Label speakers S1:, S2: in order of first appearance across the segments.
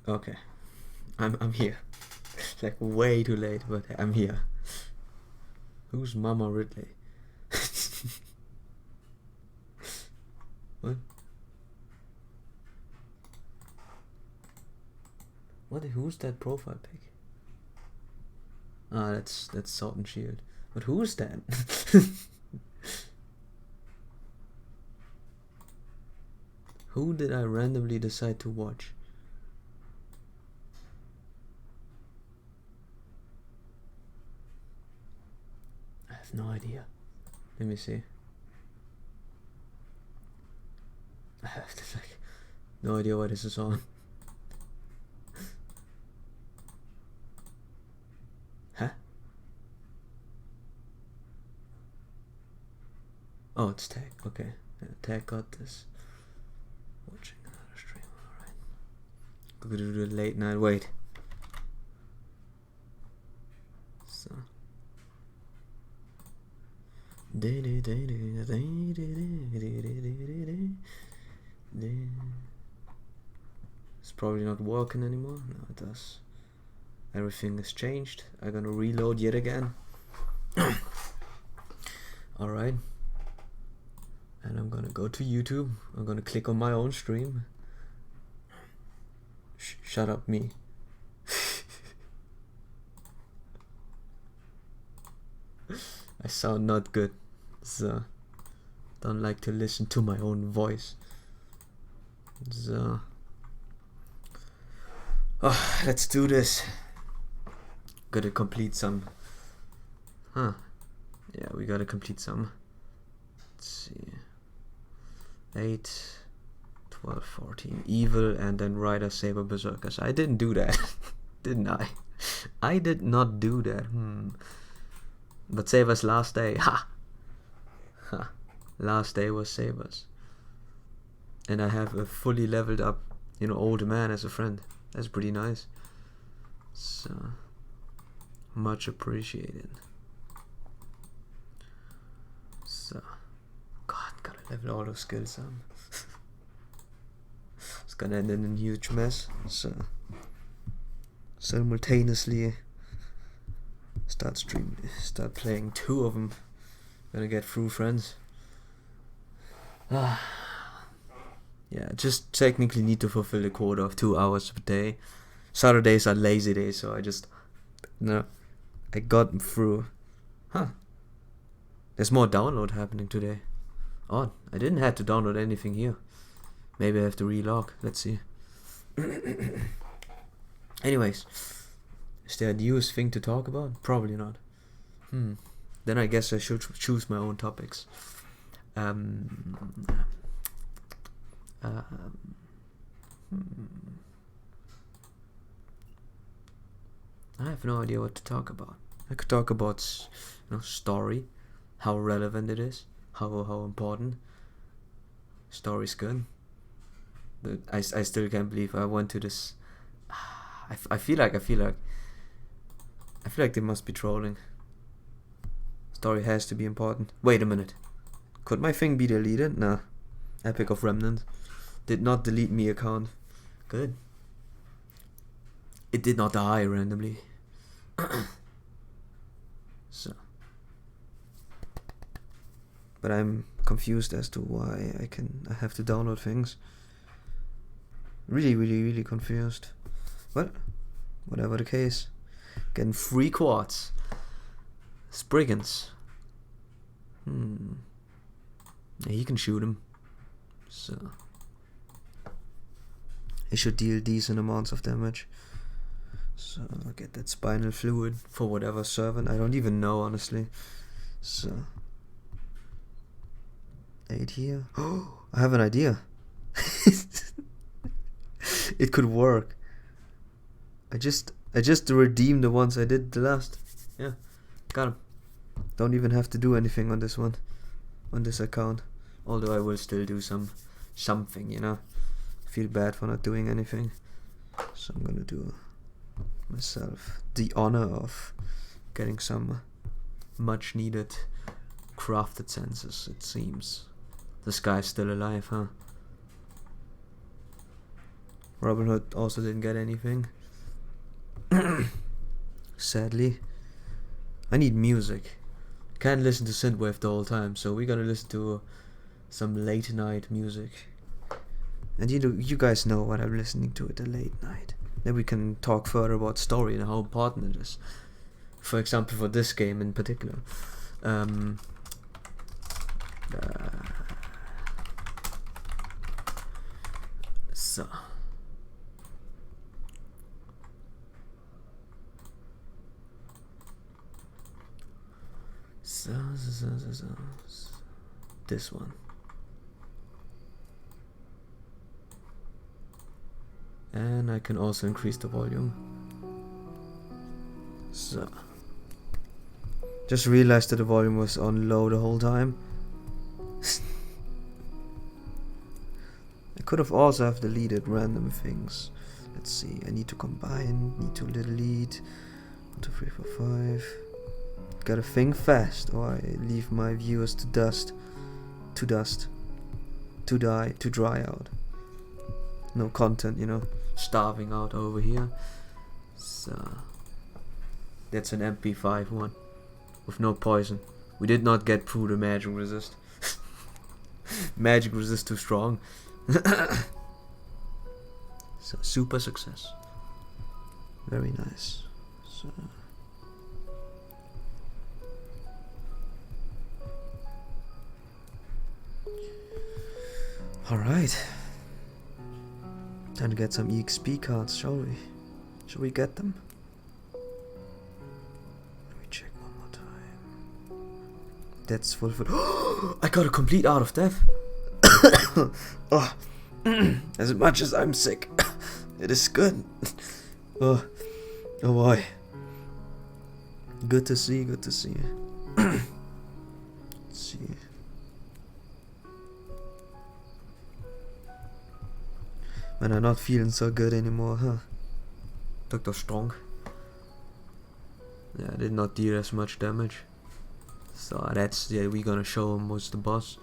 S1: Okay, I'm here. Like way too late, but I'm here. Who's Mama Ridley? What? What? Who's that profile pic? Ah, that's Salt and Shield. But who's that? Who did I randomly decide to watch? I have no idea. Let me see. I have like no idea what this is on. Huh? Oh, it's Tag. Okay, yeah, Tag got this. Watching another stream. All right. We're gonna do the late night. Wait. So. It's probably not working anymore. No, it does. Everything has changed. I'm gonna reload yet again. Alright. And I'm gonna go to YouTube. I'm gonna click on my own stream. Shut up, me. I sound not good. So don't like to listen to my own voice. So let's do this. Gotta complete some. Huh. Yeah, we gotta complete some. Let's see. 8, 12, 14. Evil and then Rider Saber Berserkers. I didn't do that. Didn't I? I did not do that. But Saber's last day. Ha! Ha. Last day was Saber's. And I have a fully leveled up, old man as a friend. That's pretty nice. So, much appreciated. So, God, gotta level all those skills up. It's gonna end in a huge mess. So, simultaneously start playing 2 of them. Gonna get through friends. Yeah, just technically need to fulfill the quota of 2 hours per day. Saturdays are lazy days, so I got through. Huh. There's more download happening today. Oh, I didn't have to download anything here. Maybe I have to relog. Let's see. Anyways, is there a newest thing to talk about? Probably not. Then I guess I should choose my own topics. I have no idea what to talk about. I could talk about, story, how relevant it is, how important. Story's good, but I still can't believe I went to this. I feel like they must be trolling. Story has to be important. Wait a minute. Could my thing be deleted? Nah. Epic of Remnant did not delete me account. Good. It did not die randomly. So. But I'm confused as to why I have to download things. Really, really, really confused. But whatever the case. Getting 3 quartz. Spriggans. Yeah, he can shoot him. So he should deal decent amounts of damage. So I'll get that spinal fluid for whatever servant. I don't even know, honestly. So 8 here. Oh, I have an idea. It could work. I just redeemed the ones I did the last. Yeah, got him. Don't even have to do anything on this one, on this account. Although I will still do something, Feel bad for not doing anything. So I'm gonna do myself the honor of getting some much needed crafted senses, it seems. This guy's still alive, huh? Robin Hood also didn't get anything. Sadly. I need music. Can't listen to synthwave the whole time, so we're gonna listen to some late night music. And you guys know what I'm listening to at the late night. Then we can talk further about story and how important it is. For example, for this game in particular. So. This one. And I can also increase the volume. So. Just realized that the volume was on low the whole time. I could have also have deleted random things. Let's see, I need to combine, need to delete. 1, 2, 3, 4, 5. Gotta think fast, or I leave my viewers to dry out. No content, you know, starving out over here. So that's an MP5 one with no poison. We did not get through the magic resist. Magic resist too strong. So super success. Very nice. So. Alright. Time to get some EXP cards, shall we? Shall we get them? Let me check one more time. That's full. I got a complete Art of Death. Oh. As much as I'm sick, it is good. Oh boy. Good to see, good to see. Let's see. Man, I'm not feeling so good anymore, huh? Dr. Strong. Yeah, I did not deal as much damage. So that's, yeah, we're gonna show him what's the boss.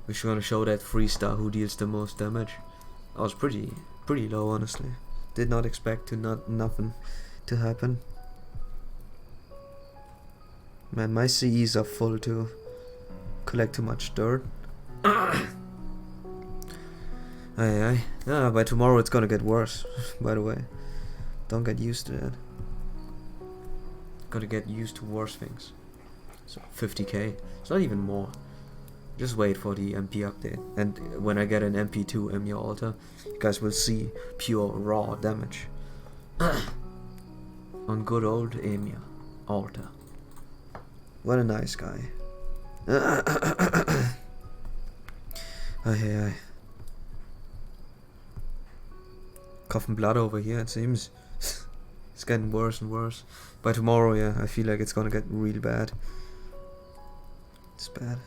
S1: We're gonna show that 3-star who deals the most damage. I was pretty low, honestly. Did not expect nothing to happen. Man, my CEs are full too. Collect too much dirt. Aye. Yeah, by tomorrow it's gonna get worse, by the way. Don't get used to that. Gotta get used to worse things. So 50k. It's not even more. Just wait for the MP update. And when I get an MP2 Emia altar, you guys will see pure raw damage. On good old Emia altar. What a nice guy. Aye. Coughing blood over here, it seems. It's getting worse and worse. By tomorrow, yeah, I feel like it's gonna get real bad. It's bad.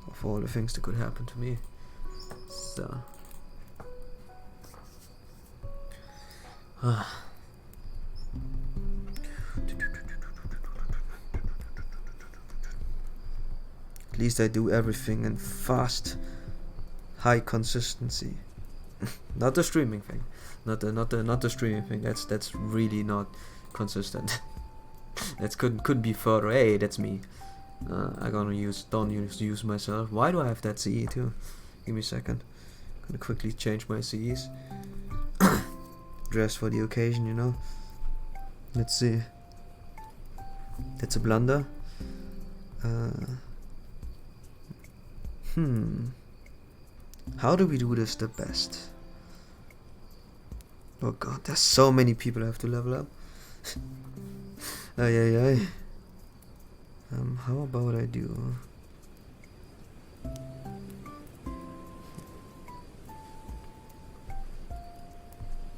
S1: Of all the things that could happen to me. So. At least I do everything in fast, high consistency. Not the streaming thing. Not the streaming thing. That's really not consistent. That couldn't be further. Hey, that's me. I don't use myself. Why do I have that CE too? Give me a second. Gonna quickly change my CEs. Dress for the occasion, you know. Let's see. That's a blunder. How do we do this the best? Oh god, there's so many people I have to level up. Aye. How about I do?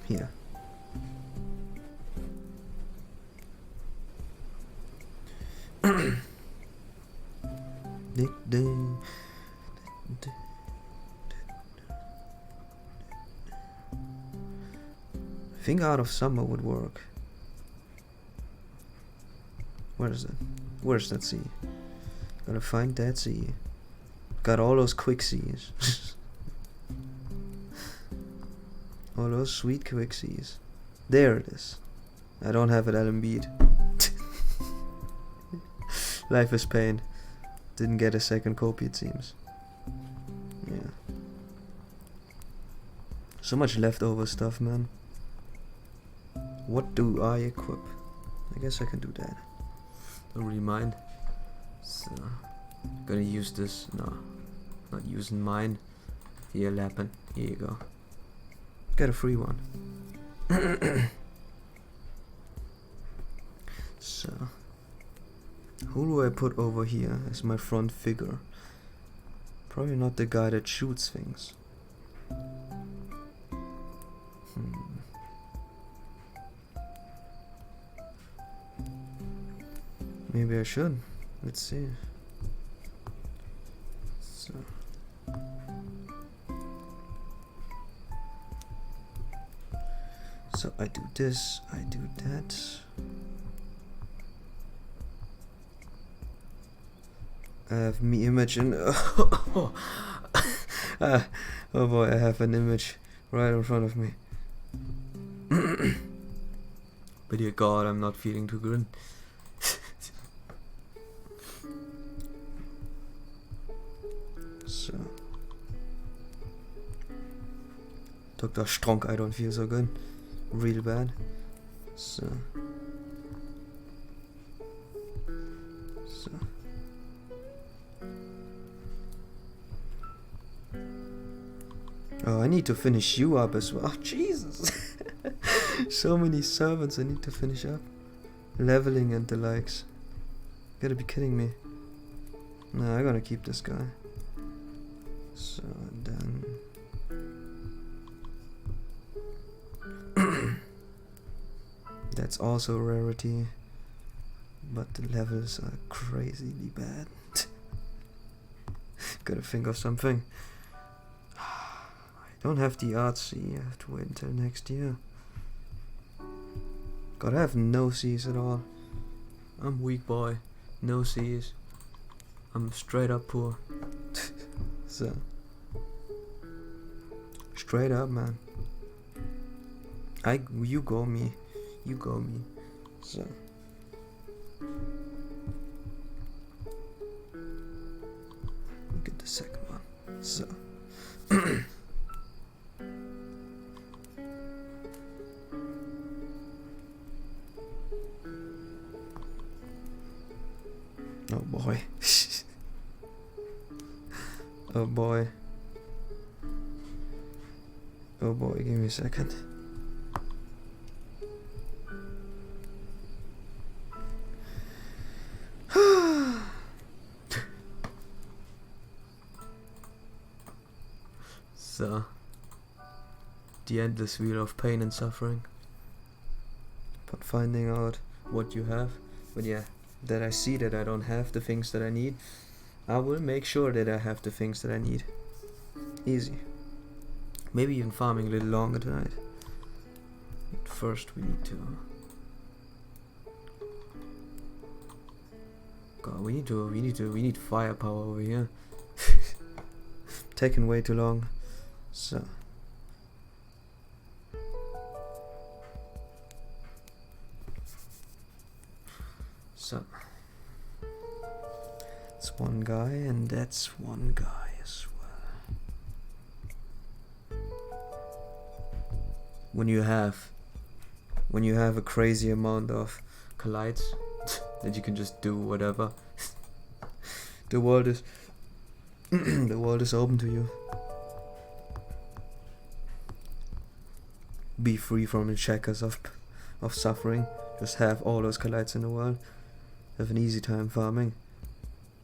S1: Here. I think Out of Summer would work. Where is it? Where's that sea? Gotta find that sea. Got all those quick seas. All those sweet Quixies. There it is. I don't have it at Embiid. Life is pain. Didn't get a second copy, it seems. Yeah. So much leftover stuff, man. What do I equip? I guess I can do that. Don't really mind. So, gonna use this. No, not using mine. Here, Lappin. Here you go. Get a free one. So, who do I put over here as my front figure? Probably not the guy that shoots things. Maybe I should. Let's see. So I do this, I do that. I have me image in. Oh boy, I have an image right in front of me. But dear God, I'm not feeling too good. So, Dr. Thonk, I don't feel so good. Real bad. So. Oh, I need to finish you up as well. Oh, Jesus. So many servants I need to finish up. Leveling and the likes. You gotta be kidding me. No, I'm gonna keep this guy. So then. That's also a rarity. But the levels are crazily bad. Gotta think of something. Don't have the artsy, I have to wait until next year. God, I have no C's at all. I'm weak boy, no C's. I'm straight up poor. So, straight up, man. You go me. So. Look at the second one. So. Oh boy. Oh boy. Oh boy, give me a second. So, the endless wheel of pain and suffering. But finding out what you have. But yeah, that I see that I don't have the things that I need, I will make sure that I have the things that I need. Easy. Maybe even farming a little longer tonight. But first we need to... God, we need firepower over here. Taking way too long. So. It's one guy, and that's one guy as well. When you have a crazy amount of collides that you can just do whatever, the world is the world is open to you. Be free from the shackles of suffering. Just have all those collides in the world. Have an easy time farming.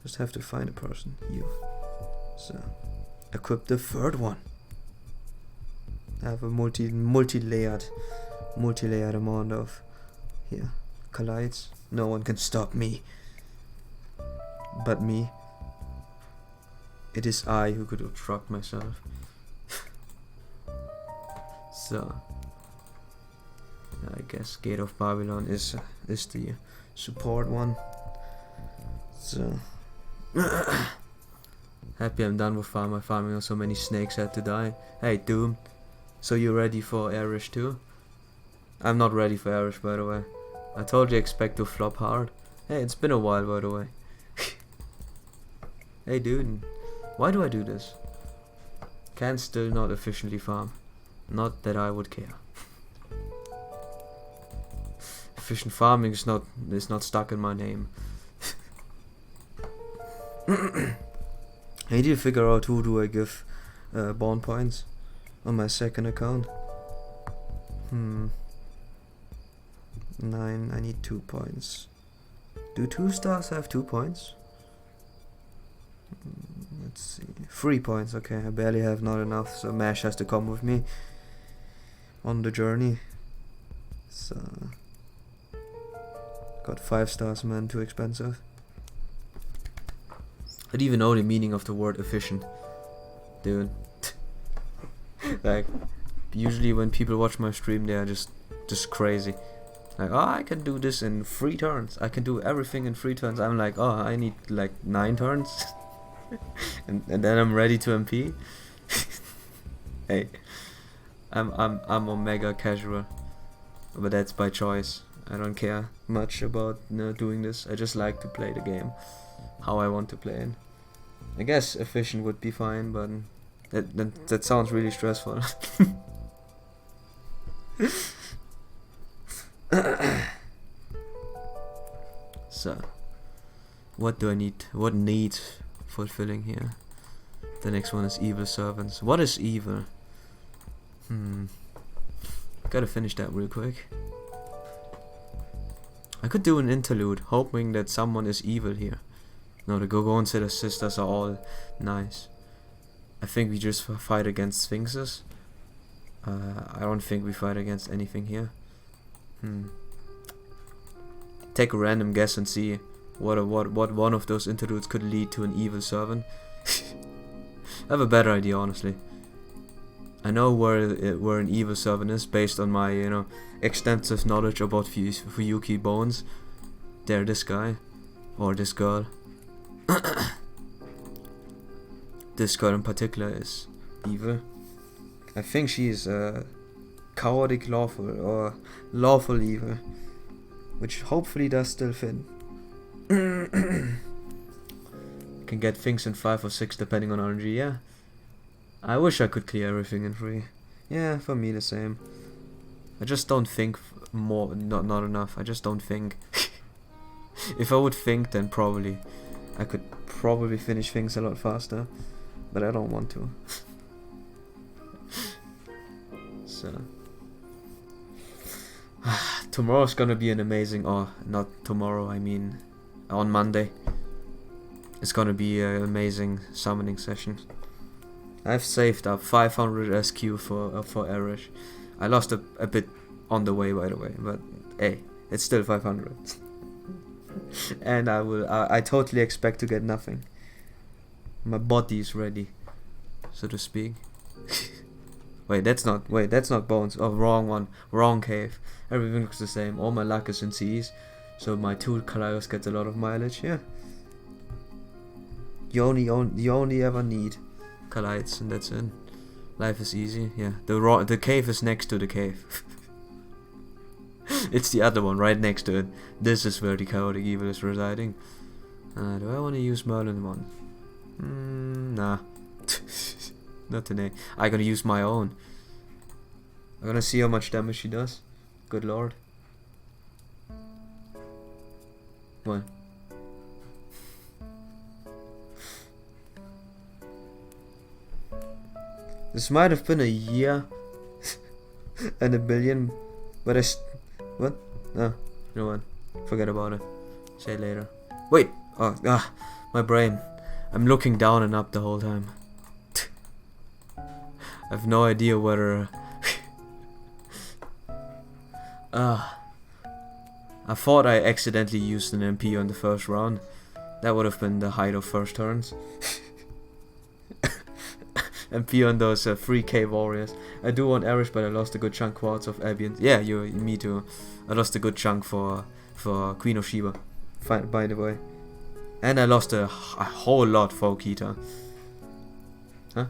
S1: Just have to find a person. You. So, equip the third one. I have a multi-layered amount of collides. No one can stop me. But me. It is I who could obstruct myself. So, I guess Gate of Babylon is the support one. So, happy I'm done with farming. So many snakes had to die. Hey, Doom, So you're ready for Irish too? I'm not ready for Irish, by the way. I totally expect to flop hard. Hey, it's been a while, by the way. Hey dude, why do I do this? Can still not efficiently farm. Not that I would care. Efficient farming is not stuck in my name. I need to figure out who do I give bond points on my second account. 9, I need 2 points. Do 2 stars have 2 points? Let's see. 3 points, okay, I barely have not enough, so Mash has to come with me on the journey. So got 5 stars, man, too expensive. I don't even know the meaning of the word efficient. Dude. Like, usually when people watch my stream, they are just crazy. Like, oh, I can do this in 3 turns. I can do everything in 3 turns. I'm like, oh, I need like 9 turns. and then I'm ready to MP. Hey, I'm omega casual, but that's by choice. I don't care much about doing this. I just like to play the game how I want to play it. I guess efficient would be fine, but that sounds really stressful. So, what do I need? What needs fulfilling here? The next one is evil servants. What is evil? Gotta finish that real quick. I could do an interlude, hoping that someone is evil here. No, the Gorgons and the sisters are all nice. I think we just fight against sphinxes. I don't think we fight against anything here. Take a random guess and see what one of those interludes could lead to an evil servant. I have a better idea, honestly. I know where an evil servant is based on my extensive knowledge about Fuyuki bones. There, this guy or this girl. This girl in particular is evil. I think she is chaotic lawful or lawful evil, which hopefully does still fit. Can get things in 5 or 6 depending on RNG, yeah. I wish I could clear everything in 3. Yeah, for me the same. I just don't think more, not enough. I just don't think. If I would think, then probably I could probably finish things a lot faster, but I don't want to. So tomorrow's gonna be an amazing, or not tomorrow, I mean on Monday. It's gonna be an amazing summoning session. I've saved up 500 SQ for Erish. I lost a bit on the way, by the way, but hey, it's still 500. And I totally expect to get nothing. My body is ready, so to speak. Wait, that's not bones. Oh, wrong one. Wrong cave. Everything looks the same. All my luck is in C's, so my 2 Kaleidos gets a lot of mileage. Yeah. You only ever need Kaleids, and that's it. Life is easy. Yeah. The cave is next to the cave. It's the other one right next to it. This is where the chaotic evil is residing. Do I want to use Merlin one? Nah. Not today. I'm gonna use my own. I'm gonna see how much damage she does. Good lord. What? This might have been a year and a billion, but what? No, you know what? Forget about it. Say it later. Wait! Oh, my brain. I'm looking down and up the whole time. I have no idea whether... I thought I accidentally used an MP on the first round. That would have been the height of first turns. MP on those 3k warriors. I do want Erish, but I lost a good chunk quartz of Abians. Yeah, me too. I lost a good chunk for Queen of Sheba, by the way. And I lost a whole lot for Okita. Huh?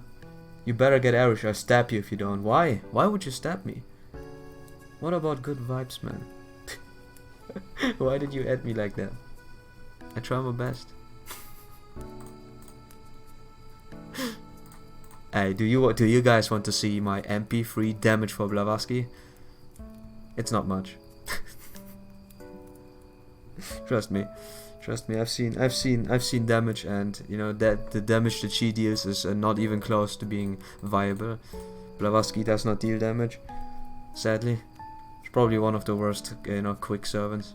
S1: You better get Irish, I'll stab you if you don't. Why? Why would you stab me? What about good vibes, man? Why did you add me like that? I try my best. Hey, do you guys want to see my MP3 damage for Blavatsky? It's not much. Trust me. Trust me, I've seen damage, and you know that the damage that she deals is not even close to being viable. Blavatsky does not deal damage, sadly. She's probably one of the worst, you know, quick servants.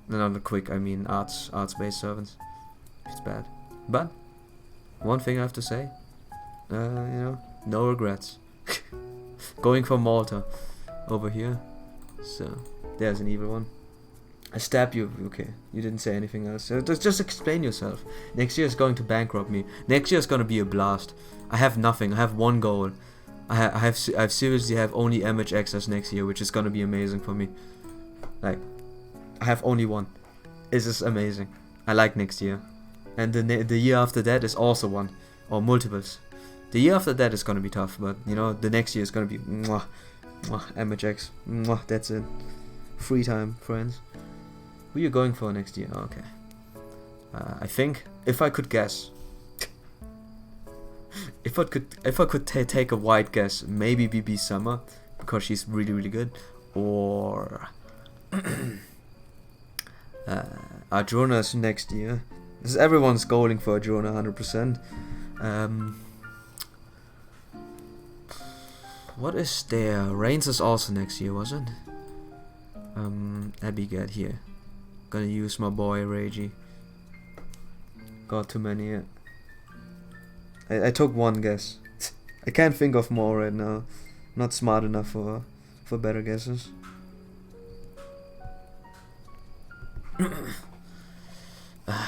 S1: No, not quick, I mean arts-based servants. It's bad. But one thing I have to say, you know, no regrets. Going for Malta over here. So there's an evil one. I stab you. Okay, you didn't say anything else. Just explain yourself. Next year is going to bankrupt me. Next year is going to be a blast. I have nothing. I have one goal. I seriously have only MHXs next year, which is going to be amazing for me. Like, I have only one. This is amazing. I like next year. And the year after that is also one. Or multiples. The year after that is going to be tough, but you know, the next year is going to be mwah, mwah, MHX. Mwah, that's it. Free time, friends. Who are you going for next year? Okay. I think, if I could guess, if I could take a wide guess, maybe BB Summer, because she's really, really good, or Arjuna's next year. Because everyone's going for Arjuna 100%. What is there? Reigns is also next year, was it? Abigail here. Gonna use my boy Reiji. Got too many yet. I took one guess. I can't think of more right now. Not smart enough for better guesses.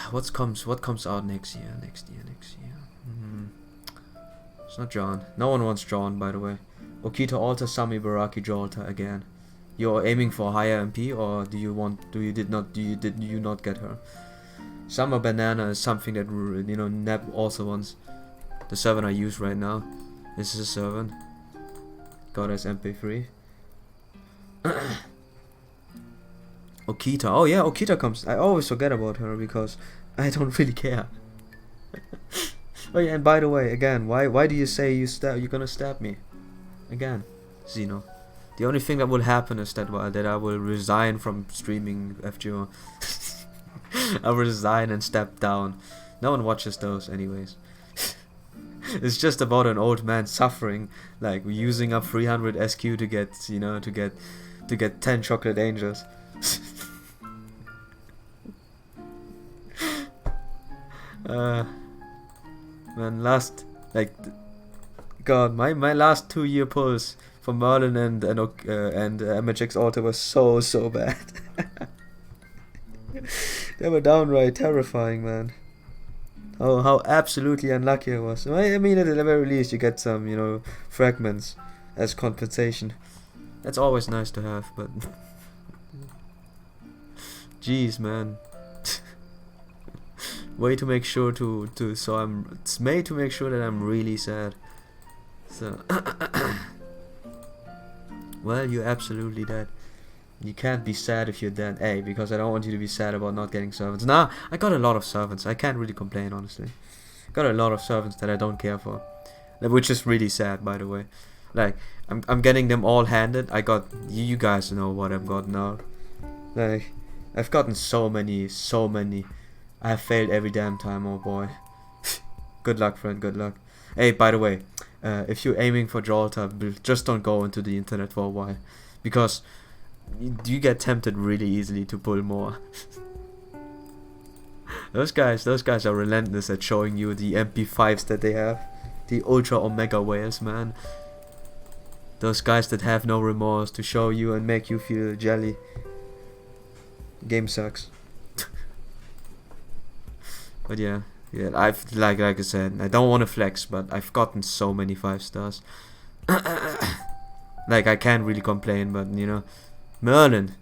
S1: What comes out next year? Next year. It's not John. No one wants John, by the way. Okita Alta, Sami Baraki Jolta again. You're aiming for higher MP, or do you not get her? Summer Banana is something that, you know, Neb also wants. The servant I use right now. This is a servant. Got as MP3. Okita. Oh yeah, Okita comes. I always forget about her because I don't really care. Oh yeah, and by the way, again, why do you say you're gonna stab me? Again, Xeno. The only thing that will happen is that I will resign from streaming FGO. I will resign and step down. No one watches those anyways. It's just about an old man suffering, like using up 300 SQ to get, you know, to get 10 chocolate angels. Man, God, my last 2-year pulls for Merlin and MHX Alter was so bad. They were downright terrifying, man. Oh, how absolutely unlucky I was. I mean, at the very least, you get some, you know, fragments as compensation. That's always nice to have, but jeez, man. Way to make sure it's made to make sure that I'm really sad. So well, you're absolutely dead. You can't be sad if you're dead. A, because I don't want you to be sad about not getting servants. Nah, I got a lot of servants. I can't really complain, honestly. Got a lot of servants that I don't care for, which is really sad, by the way. Like, I'm getting them all handed. I got, you guys know what I've got now. Like, I've gotten so many. I have failed every damn time, oh boy. Good luck, friend, good luck. Hey, by the way, if you're aiming for Jolta, just don't go into the internet for a while, because you get tempted really easily to pull more. Those guys are relentless at showing you the MP5s that they have, the Ultra Omega whales, man. Those guys that have no remorse to show you and make you feel jelly. Game sucks. But yeah, I've like I said, I don't want to flex, but I've gotten so many 5 stars. Like, I can't really complain, but you know, Merlin,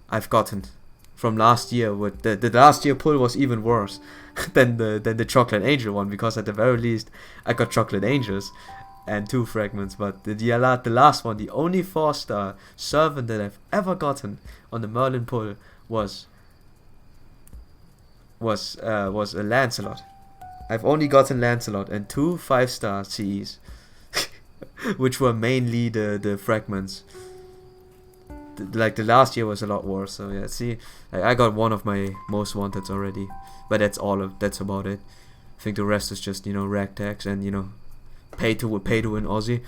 S1: I've gotten from last year. With the last year pull was even worse than the Chocolate Angel one, because at the very least I got Chocolate Angels and 2 fragments. But the last one, the only 4-star servant that I've ever gotten on the Merlin pull was a Lancelot. I've only gotten Lancelot and 2 5-star CEs, which were mainly the fragments. Like the last year was a lot worse. So yeah, see, I got one of my most wanteds already, but that's about it. I think the rest is just, you know, ragtags and, you know, pay to win Aussie.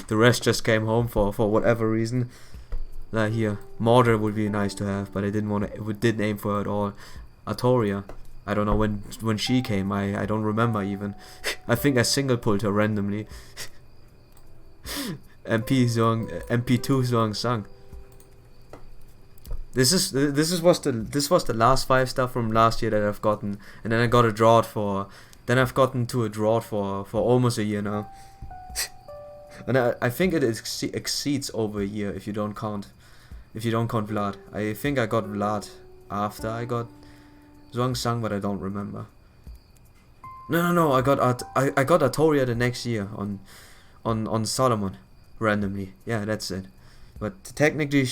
S1: The rest just came home for whatever reason. Like here, Mordred would be nice to have, but I didn't aim for her at all. Artoria, I don't know when she came. I don't remember even. I think I single pulled her randomly. MP2 Zhuang. This was the last 5-star from last year that I've gotten, and then I got a drought for. Then I've gotten to a drought for almost a year now. And I think it exceeds over a year if you don't count Vlad. I think I got Vlad after I got Zhuang, but I don't remember. No, I got Artoria the next year on Solomon randomly. Yeah, that's it. But technically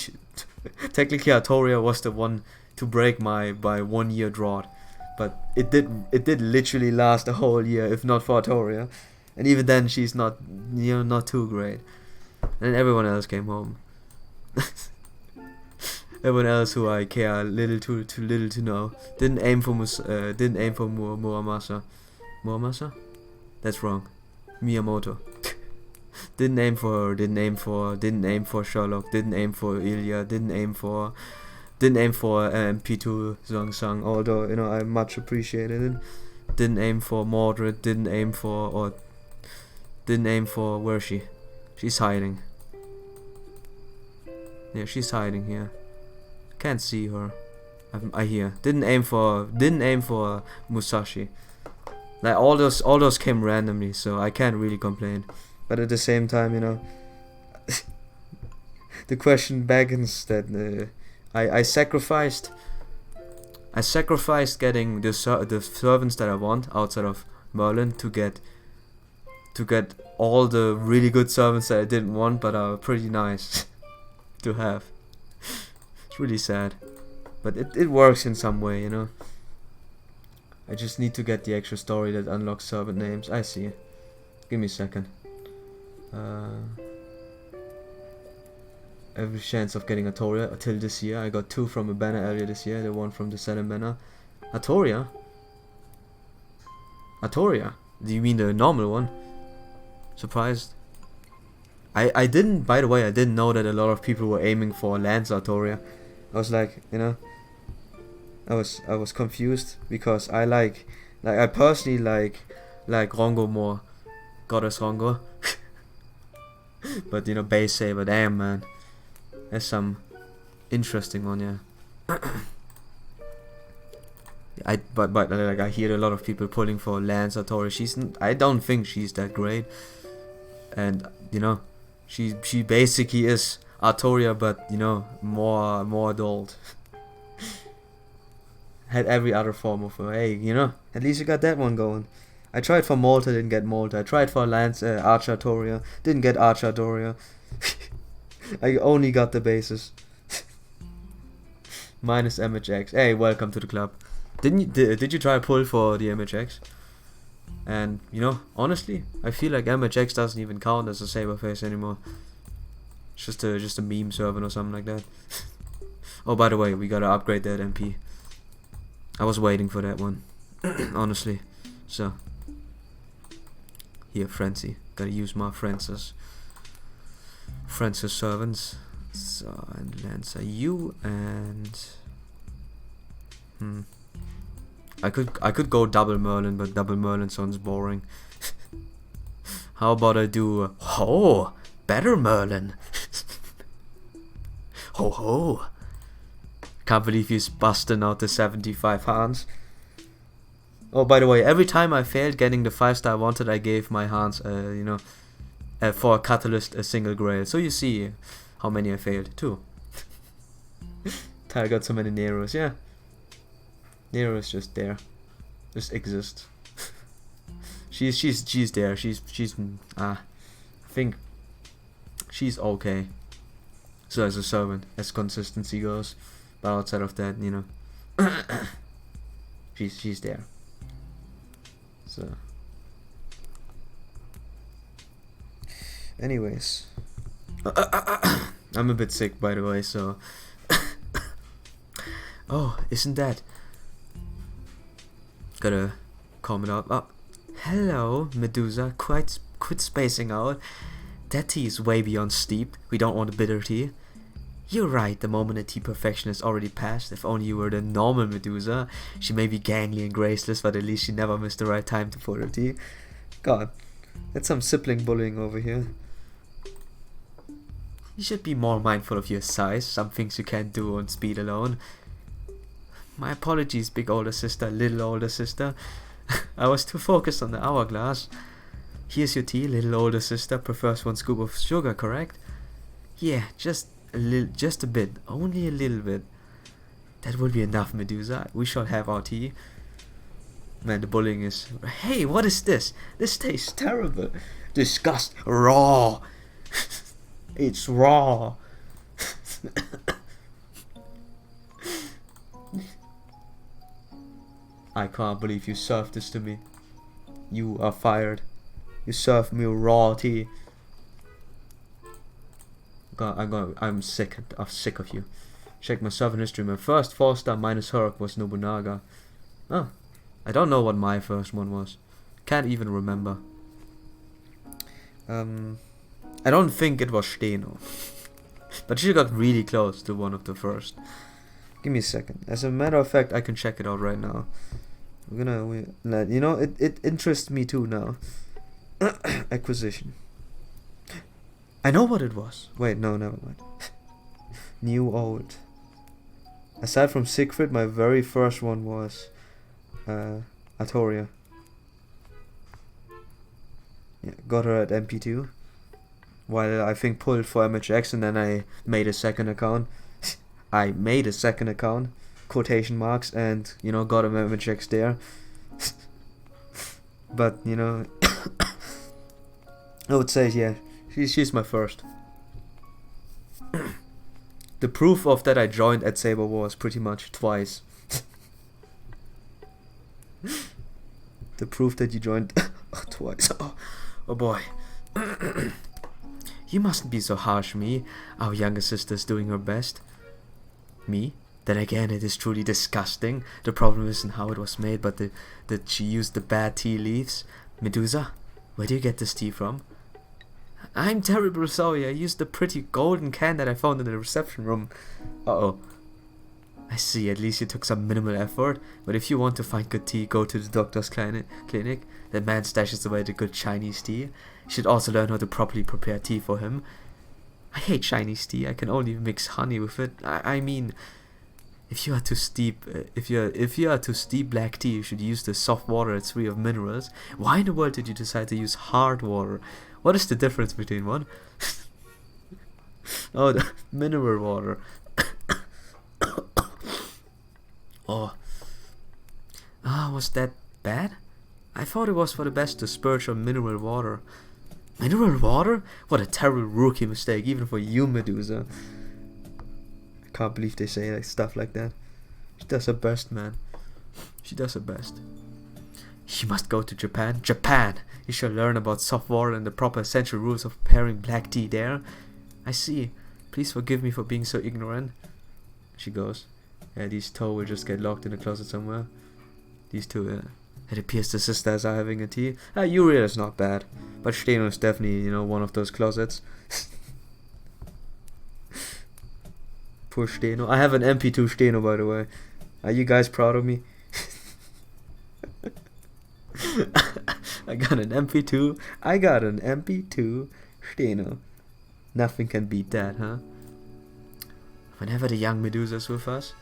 S1: Artoria was the one to break my 1 year drought. But it did literally last a whole year if not for Artoria. And even then she's not, you know, not too great. And everyone else came home. Everyone else who I care too little to know. Didn't aim for Muramasa. Muramasa? That's wrong. Miyamoto. Didn't aim for her, didn't aim for Sherlock, didn't aim for Ilya, didn't aim for MP2 Zhuang, although, you know, I much appreciated it. Didn't aim for Mordred, didn't aim for where is she? She's hiding. Yeah, she's hiding here. Can't see her. I hear. Didn't aim for Musashi. Like all those came randomly, so I can't really complain. But at the same time, you know, the question beckons that I sacrificed getting the servants that I want outside of Merlin to get all the really good servants that I didn't want but are pretty nice to have. It's really sad, but it works in some way, you know. I just need to get the extra story that unlocks servant names. I see. Give me a second. Every chance of getting Artoria until this year. I got 2 from a banner earlier this year, the one from the Saturn banner. Artoria? Do you mean the normal one? Surprised. I didn't, by the way, I didn't know that a lot of people were aiming for Lance Artoria. I was like, you know, I was confused because I personally like Rongo more. Goddess Rongo. But, you know, base saber, damn man. That's some interesting one, yeah. But like I hear a lot of people pulling for Lance Artoria. I don't think she's that great. And, you know, she basically is Artoria, but, you know, more adult. Had every other form of her. Hey, you know, at least you got that one going. I tried for Malta, didn't get Malta. I tried for Lance Archer Artoria, didn't get Archer Artoria. I only got the bases. Minus MHX. Hey, welcome to the club. Did you try to pull for the MHX? And, you know, honestly, I feel like MHX doesn't even count as a saber face anymore. It's just a meme servant or something like that. Oh, by the way, we gotta upgrade that MP. I was waiting for that one. Honestly. So, here, Frenzy. Gotta use my Francis servants. So, and Lancer you and I could go double Merlin, but double Merlin sounds boring. How about I do better Merlin? Ho ho! Can't believe he's busting out the 75 Hans. Oh, by the way, every time I failed getting the 5-star I wanted, I gave my Hans, you know, for a catalyst, a single grail. So you see how many I failed. 2. I got so many Neros. Yeah. Nero is just there. Just exists. she's there. She's I think she's okay. So as a servant, as consistency goes. But outside of that, you know, she's there. So anyways, I'm a bit sick, by the way, so oh, isn't that, gotta calm it up. Oh, hello Medusa, quit spacing out. That tea is way beyond steep. We don't want a bitter tea. You're right, the moment of tea perfection has already passed. If only you were the normal Medusa. She may be gangly and graceless, but at least she never missed the right time to pour her tea. God, that's some sibling bullying over here. You should be more mindful of your size. Some things you can't do on speed alone. My apologies, big older sister, little older sister. I was too focused on the hourglass. Here's your tea, little older sister. Prefers 1 scoop of sugar, correct? Yeah, just a bit, only a little bit. That will be enough, Medusa. We shall have our tea. Man, the bullying is... Hey, what is this? This tastes terrible. Disgust. Raw. It's raw. I can't believe you served this to me. You are fired. You served me raw tea. God, I'm sick. I'm sick of you. Check my servant history. My first 4-star minus Herc was Nobunaga. Oh, I don't know what my first one was. Can't even remember. I don't think it was Steno. But she got really close to one of the first. Give me a second. As a matter of fact, I can check it out right now. You know, it interests me too now. Acquisition. I know what it was. Wait, no, never mind. New, old. Aside from Siegfried, my very first one was Artoria. Yeah, got her at MP2. While I think pulled for MHX, and then I made a second account. I made a second account, quotation marks, and, you know, got a MHX there. But, you know, I would say, yeah, she's my first. The proof of that I joined at Saber Wars pretty much twice. The proof that you joined twice. Oh boy. You mustn't be so harsh, me. Our younger sister's doing her best. Me? Then again, it is truly disgusting. The problem isn't how it was made, but that she used the bad tea leaves. Medusa, where do you get this tea from? I'm terribly sorry. I used the pretty golden can that I found in the reception room. Uh-oh. I see, at least you took some minimal effort. But if you want to find good tea, go to the doctor's clinic. That man stashes away the good Chinese tea. You should also learn how to properly prepare tea for him. I hate Chinese tea. I can only mix honey with it. I mean, if you are to steep, if you are to steep black tea, you should use the soft water that's free of minerals. Why in the world did you decide to use hard water? What is the difference between one? Oh, the mineral water. Oh. Ah, was that bad? I thought it was for the best to spurge on mineral water. Mineral water? What a terrible rookie mistake, even for you, Medusa. I can't believe they say like stuff like that. She does her best, man. She does her best. You must go to Japan. Japan! You shall learn about soft water and the proper essential rules of preparing black tea there. I see. Please forgive me for being so ignorant. She goes. Yeah, these two will just get locked in a closet somewhere. These two, it appears the sisters are having a tea. Uriel is not bad. But Steno is definitely, you know, one of those closets. Poor Steno. I have an MP2 Steno, by the way. Are you guys proud of me? I got an MP2. I got an MP2 Steno. Nothing can beat that, huh? Whenever the young Medusa is with us,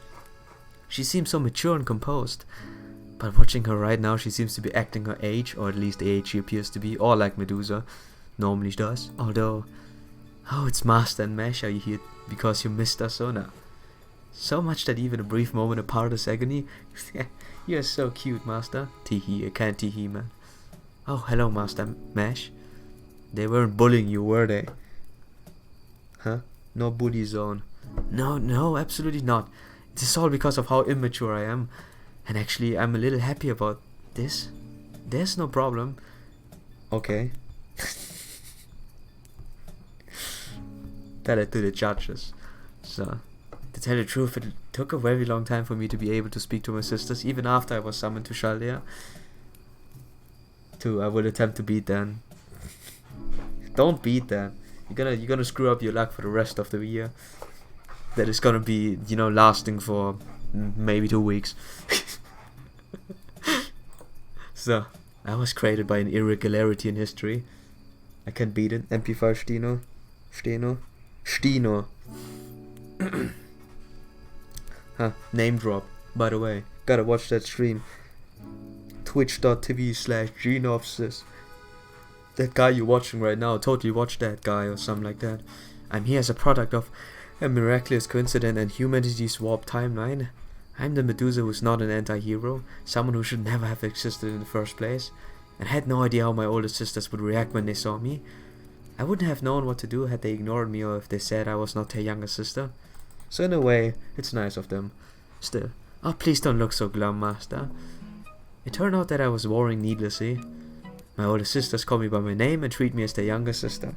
S1: she seems so mature and composed. But watching her right now, she seems to be acting her age, or at least the age she appears to be, or like Medusa normally does. Although, oh, it's Master and Mesh. Are you here because you missed us or no? So much that even a brief moment apart is agony. You're so cute, Master. Teehee, I can't teehee, man. Oh, hello, Master Mash. They weren't bullying you, were they? Huh? No bully zone. No, absolutely not. This is all because of how immature I am. And actually, I'm a little happy about this. There's no problem. Okay. Tell it to the judges. So, to tell the truth, it took a very long time for me to be able to speak to my sisters, even after I was summoned to Chaldea. I will attempt to beat them. Don't beat them. You're gonna screw up your luck for the rest of the year. That is gonna be, lasting for maybe 2 weeks. So, I was created by an irregularity in history. I can beat it. MP5 Stino. Huh, name drop. By the way, gotta watch that stream. Twitch.tv/Genopsis. That guy you're watching right now, totally watch that guy or something like that. I'm here as a product of a miraculous coincidence and humanity's warped timeline. I'm the Medusa who's not an anti-hero, someone who should never have existed in the first place, and had no idea how my older sisters would react when they saw me. I wouldn't have known what to do had they ignored me or if they said I was not their younger sister. So in a way, it's nice of them. Still, oh please don't look so glum, Master. It turned out that I was worrying needlessly. My older sisters call me by my name and treat me as their younger sister.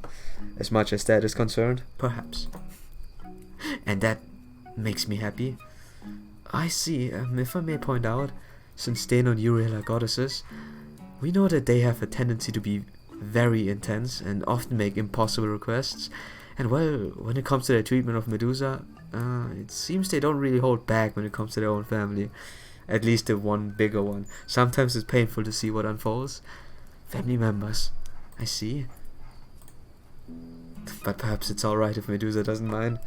S1: As much as that is concerned, perhaps. And that makes me happy. I see, if I may point out, since Dano and Uriel are goddesses, we know that they have a tendency to be very intense and often make impossible requests. And well, when it comes to their treatment of Medusa, it seems they don't really hold back when it comes to their own family. At least the one bigger one. Sometimes it's painful to see what unfolds. Family members, I see. But perhaps it's alright if Medusa doesn't mind.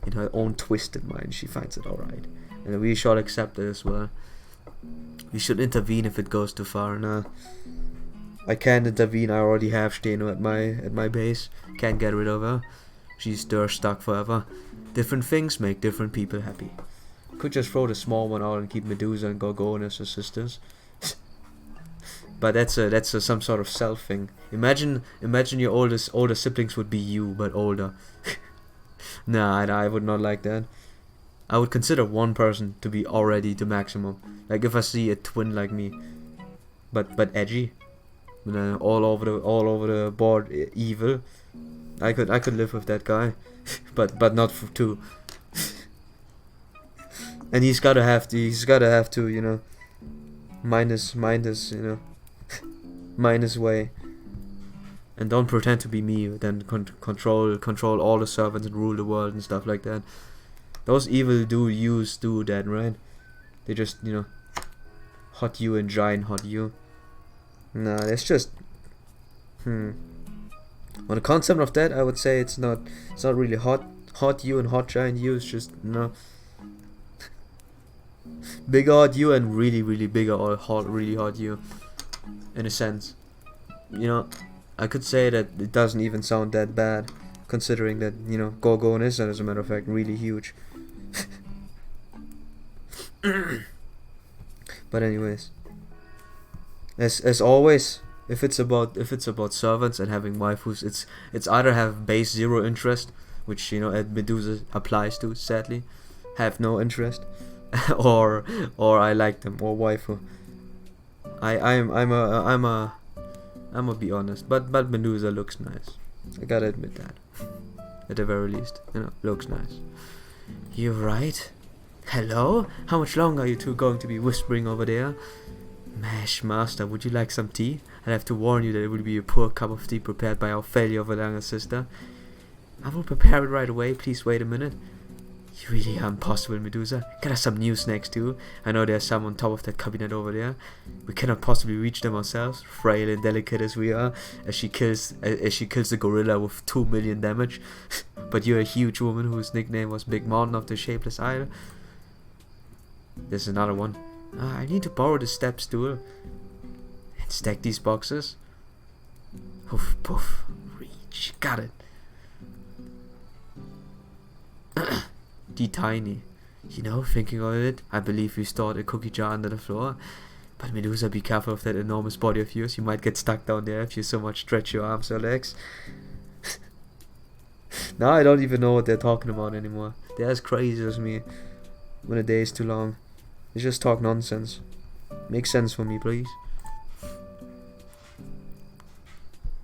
S1: In her own twisted mind, she finds it alright. And we should accept it as well. We should intervene if it goes too far. Nah, I can't intervene. I already have Steno at my base. Can't get rid of her. She's there stuck forever. Different things make different people happy. Could just throw the small one out and keep Medusa and Gorgon as assistants. But that's some sort of self thing. Imagine your older siblings would be you, but older. Nah, I would not like that. I would consider one person to be already the maximum. Like if I see a twin like me, but edgy, all over the board evil. I could live with that guy, but not for two. And he's gotta have to minus minus way. And don't pretend to be me. Then control all the servants and rule the world and stuff like that. Those evil do that, right? They just hot you and giant hot you. Nah, it's just On the concept of that, I would say it's not really hot you and hot giant you. It's just big hot you and really bigger or really hot you. In a sense, I could say that it doesn't even sound that bad, considering that Gorgon is, as a matter of fact, really huge. But anyways, as always, if it's about servants and having waifus, it's either have base 0 interest, which Medusa applies to, sadly, have no interest, or I like them, or waifu. I'm gonna be honest, but Medusa looks nice. I gotta admit that. At the very least, looks nice. You're right. Hello? How much longer are you two going to be whispering over there? Mash Master, would you like some tea? I'll have to warn you that it will be a poor cup of tea prepared by our failure of a younger sister. I will prepare it right away, please wait a minute. You really are impossible, Medusa. Get us some new snacks too. I know there's some on top of that cabinet over there. We cannot possibly reach them ourselves, frail and delicate as we are, as she kills the gorilla with 2 million damage. But you're a huge woman whose nickname was Big Mountain of the Shapeless Isle. There's another one. I need to borrow the step stool and stack these boxes. Poof, poof, reach. Got it. Die tiny. You know, thinking of it, I believe we stored a cookie jar under the floor. But Medusa, be careful of that enormous body of yours. You might get stuck down there if you so much stretch your arms or legs. Now I don't even know what they're talking about anymore. They're as crazy as me when a day is too long. They just talk nonsense. Make sense for me, please.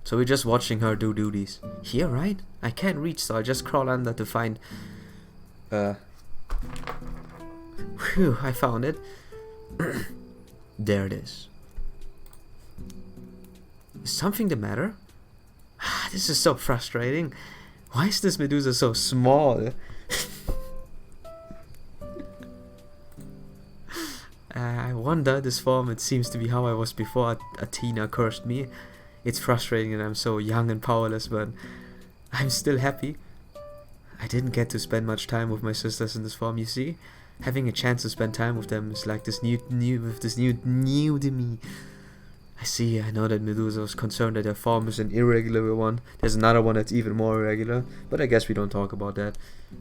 S1: So we're just watching her do duties. Here, right? I can't reach, so I just crawl under to find... Phew, I found it. There it is. Is something the matter? This is so frustrating. Why is this Medusa so small? I wonder, this form, it seems to be how I was before Athena cursed me. It's frustrating that I'm so young and powerless, but I'm still happy. I didn't get to spend much time with my sisters in this form, you see? Having a chance to spend time with them is like this new to me. I see, I know that Medusa was concerned that her form is an irregular one. There's another one that's even more irregular, but I guess we don't talk about that.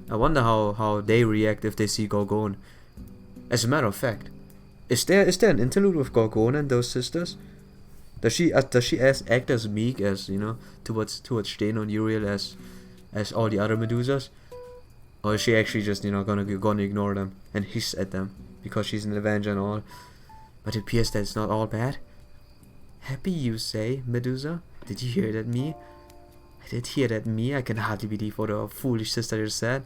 S1: I wonder how they react if they see Gorgon. As a matter of fact, is there an interlude with Gorgon and those sisters? Does she act as meek as, you know, towards Steno and Uriel as all the other Medusas? Or is she actually just, you know, gonna ignore them and hiss at them because she's an Avenger and all? But it appears that it's not all bad. Happy, you say, Medusa? Did you hear that, me? I did hear that, me. I can hardly believe what our foolish sister just said.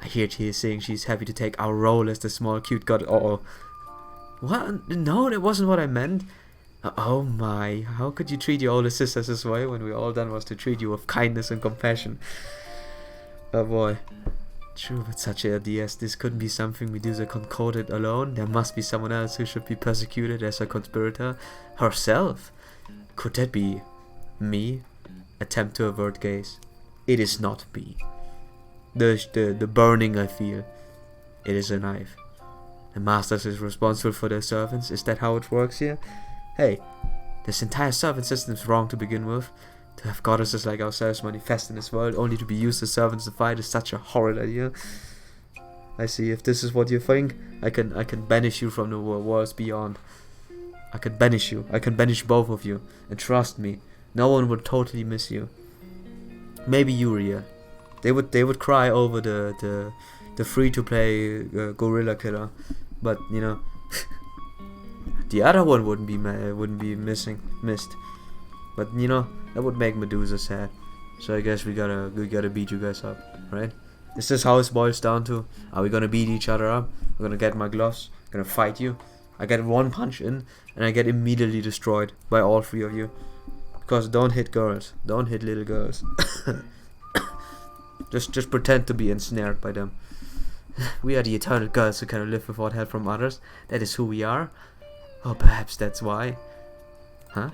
S1: I hear she is saying she's happy to take our role as the small cute god. Uh-oh. What? No, that wasn't what I meant. Oh my, how could you treat your older sisters this way when we all done was to treat you with kindness and compassion? Oh boy. True, but such an idea as this couldn't be something Medusa concocted alone. There must be someone else who should be persecuted as a conspirator. Herself? Could that be me? Attempt to avert gaze. It is not me. The burning I feel. It is a knife. The masters is responsible for their servants. Is that how it works here? Hey, this entire servant system is wrong to begin with. To have goddesses like ourselves manifest in this world only to be used as servants to fight is such a horrid idea. I see. If this is what you think, I can banish you from the worlds beyond. I can banish you. I can banish both of you. And trust me, no one would totally miss you. Maybe Uriel. They would cry over the free-to-play gorilla killer, but you know, the other one wouldn't be missed. But you know, that would make Medusa sad. So I guess we gotta beat you guys up, right? Is this how it boils down to? Are we gonna beat each other up? I'm gonna get my gloves, gonna fight you. I get one punch in, and I get immediately destroyed by all three of you. Because don't hit girls, don't hit little girls. just pretend to be ensnared by them. We are the eternal girls who cannot live without help from others. That is who we are. Or perhaps that's why. Huh?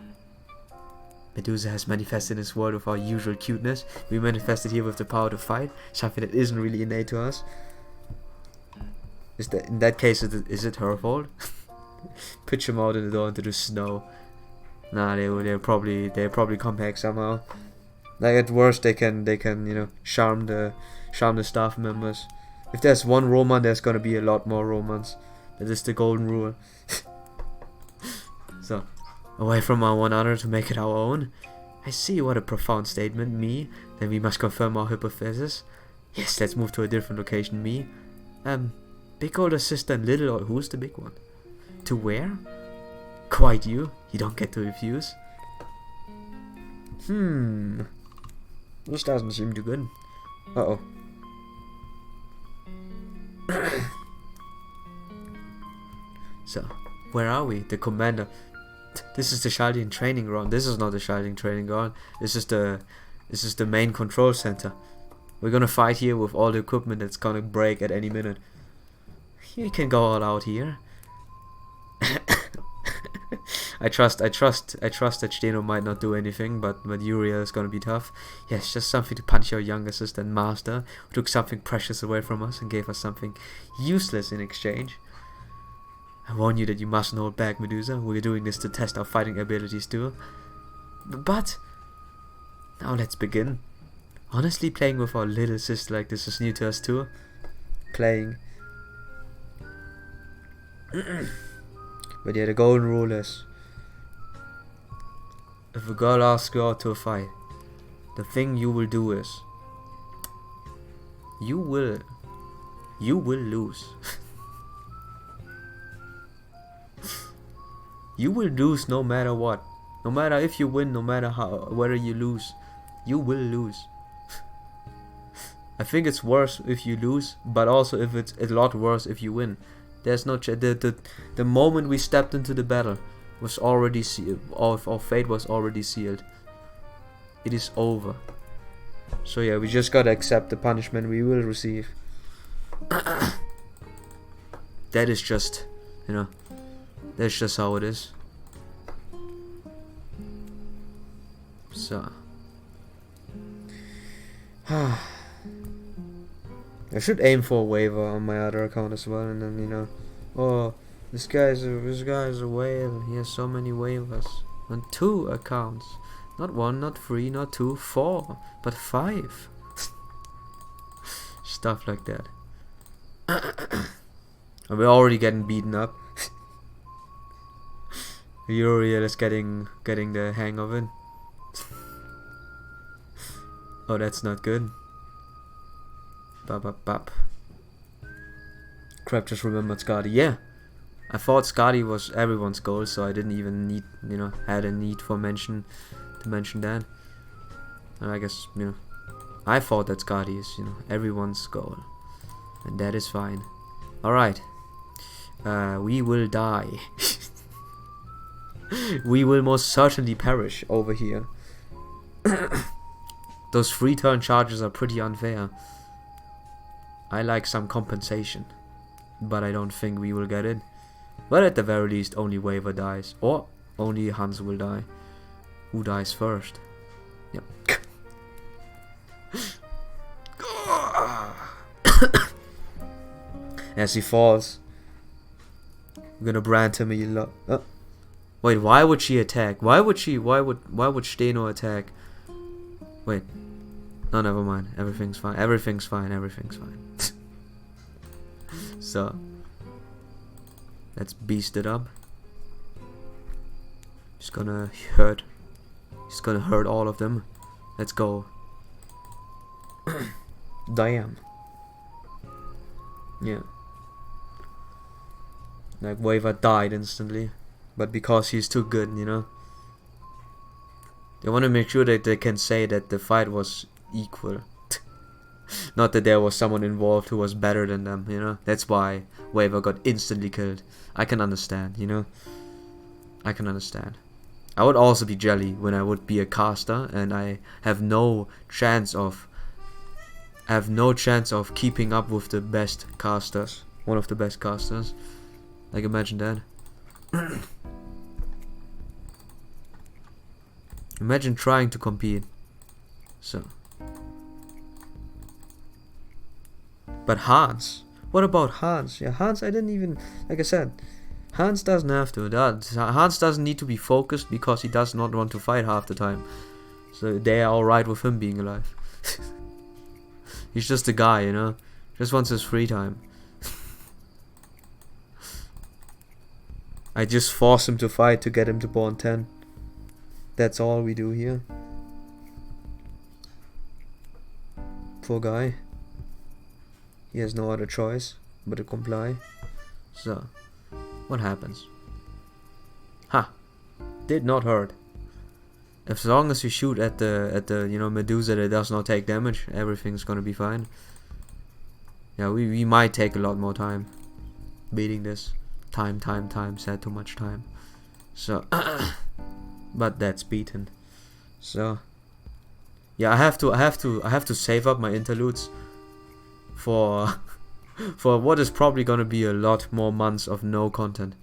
S1: Medusa has manifested in this world with our usual cuteness. We manifested here with the power to fight, something that isn't really innate to us. In that case, is it her fault? Pitch them out in the door into the snow. Nah, they'll probably come back somehow. Like at worst, they can you know charm the staff members. If there's one Roman, there's gonna be a lot more Romans. That is the golden rule. So, away from our one another to make it our own. I see, what a profound statement, me. Then we must confirm our hypothesis. Yes, let's move to a different location, me. Big older sister and little, or who's the big one? To where? Quite you. You don't get to refuse. This doesn't seem too good. Uh-oh. So, where are we? The commander. This is the Chaldean training ground. This is not the Chaldean training ground. This is the main control center. We're gonna fight here with all the equipment that's gonna break at any minute. You can go all out here. I trust that Steno might not do anything, but Uriel is gonna be tough. Yes, just something to punch your younger sister and master, who took something precious away from us and gave us something useless in exchange. I warn you that you mustn't hold back, Medusa. We're doing this to test our fighting abilities too. But now let's begin. Honestly, playing with our little sister like this is new to us too. Playing. But yeah, the golden rule is, if a girl asks you out to a fight, the thing you will do is, you will lose. You will lose no matter what. No matter if you win, no matter whether you lose, you will lose. I think it's worse if you lose, but also if it's a lot worse if you win. There's no the moment we stepped into the battle was already sealed. Our fate was already sealed. It is over. So yeah, we just gotta accept the punishment we will receive. That is just, you know, that's just how it is. So I should aim for a waiver on my other account as well, and then, you know, oh, this guy's a whale. He has so many waivers on 2 accounts, not 1, not 3, not 2, 4, but 5. Stuff like that. And we're already getting beaten up. Uriel is getting the hang of it. Oh, that's not good. Bap. Crap, just remembered Scotty. Yeah, I thought Scotty was everyone's goal, so I didn't even need, you know, had a need for to mention that. And I guess, you know, I thought that Scotty is, you know, everyone's goal, and that is fine. All right, we will die. We will most certainly perish over here. Those 3 turn charges are pretty unfair. I like some compensation, but I don't think we will get it. But at the very least, only Waver dies, or only Hans will die. Who dies first? Yep. As he falls, I'm gonna brand him a lot. Wait, why would she attack? Why would Steno attack? Wait. No, never mind. Everything's fine. Everything's fine. So, let's beast it up. He's gonna hurt all of them. Let's go. Damn. Yeah. Like, Waver died instantly. But because he's too good, you know. They want to make sure that they can say that the fight was equal. Not that there was someone involved who was better than them, you know. That's why Waver got instantly killed. I can understand, you know. I can understand. I would also be jelly when I would be a caster and I have no chance of keeping up with the best casters. One of the best casters. Like, imagine that. Imagine trying to compete. So. But Hans. What about Hans? Yeah, Hans, I didn't even, like I said, Hans doesn't have to. Hans doesn't need to be focused because he does not want to fight half the time. So they are alright with him being alive. He's just a guy, you know. Just wants his free time. I just force him to fight to get him to Born 10. That's all we do here. Poor guy. He has no other choice but to comply. So, what happens? Ha! Did not hurt. As long as you shoot at the you know, Medusa that does not take damage, everything's gonna be fine. Yeah, we might take a lot more time beating this. Time, said too much time. So but that's beaten. So yeah, I have to save up my interludes for for what is probably gonna be a lot more months of no content.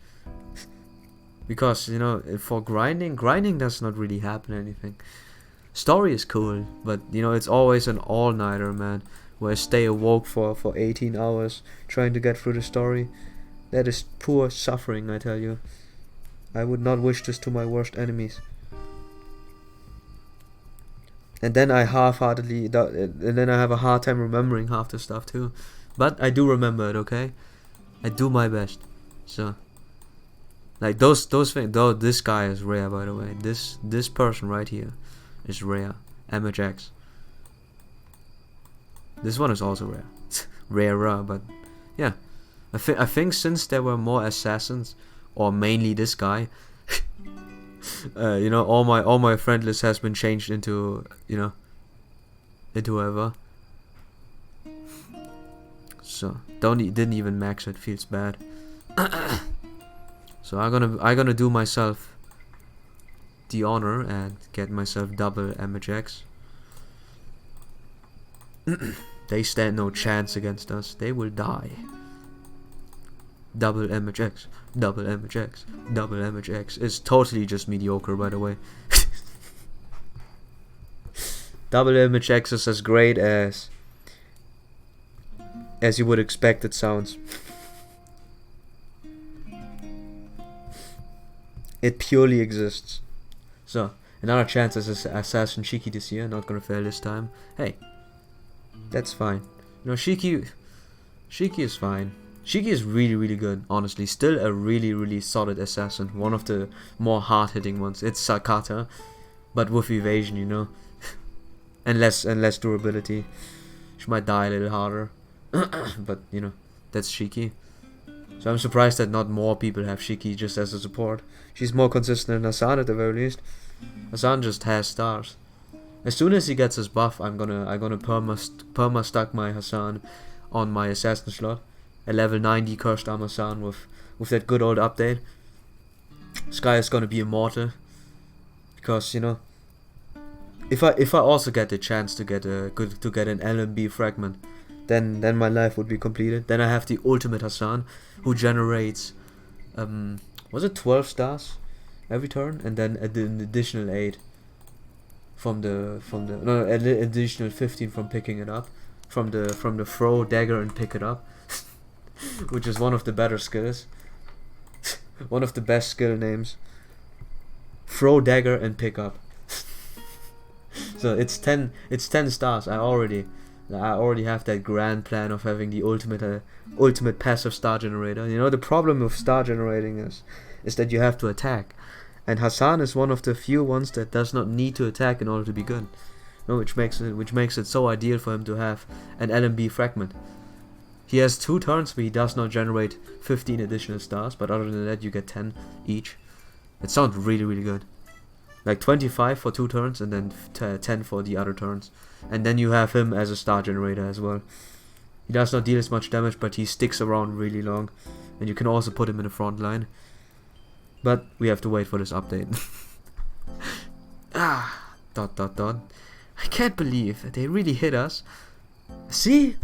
S1: Because, you know, for grinding does not really happen anything. Story is cool, but, you know, it's always an all-nighter, man, where I stay awoke for 18 hours trying to get through the story. That is poor suffering, I tell you. I would not wish this to my worst enemies. And then I half-heartedly, and then I have a hard time remembering half the stuff too. But I do remember it, okay? I do my best. So, like those things. Though this guy is rare, by the way. This person right here is rare. MHX. This one is also rare. Rarer, but yeah. I think since there were more assassins, or mainly this guy, you know, all my friend list has been changed into, you know, into whoever. So didn't even max it. Feels bad. So I'm gonna do myself the honor and get myself double MHX. They stand no chance against us. They will die. Double MHX, double MHX, double MHX. It's totally just mediocre, by the way. Double MHX is as great as you would expect it sounds. It purely exists. So, another chance as Assassin Shiki this year. Not gonna fail this time. Hey, that's fine. You know, Shiki is fine. Shiki is really, really good, honestly. Still a really, really solid assassin. One of the more hard-hitting ones. It's Sakata, but with evasion, you know. and less durability. She might die a little harder. But, you know, that's Shiki. So I'm surprised that not more people have Shiki just as a support. She's more consistent than Hassan at the very least. Hassan just has stars. As soon as he gets his buff, I'm gonna perma stack my Hassan on my assassin slot. A level 90 cursed armor Hassan with that good old update. Sky is gonna be immortal. Because, you know, if I also get the chance to get an LMB fragment, then my life would be completed. Then I have the ultimate Hassan, who generates was it 12 stars every turn, and then an additional 8 from the an additional 15 from picking it up, from the throw dagger and pick it up, which is one of the better skills, one of the best skill names. Throw dagger and pick up. So it's 10 stars. I already have that grand plan of having the ultimate passive star generator. You know, the problem with star generating is that you have to attack, and Hassan is one of the few ones that does not need to attack in order to be good. You know, which makes it so ideal for him to have an LMB fragment. He has 2 turns where he does not generate 15 additional stars, but other than that you get 10 each. It sounds really, really good. Like 25 for 2 turns and then 10 for the other turns. And then you have him as a star generator as well. He does not deal as much damage, but he sticks around really long. And you can also put him in the front line. But we have to wait for this update. I can't believe they really hit us. See?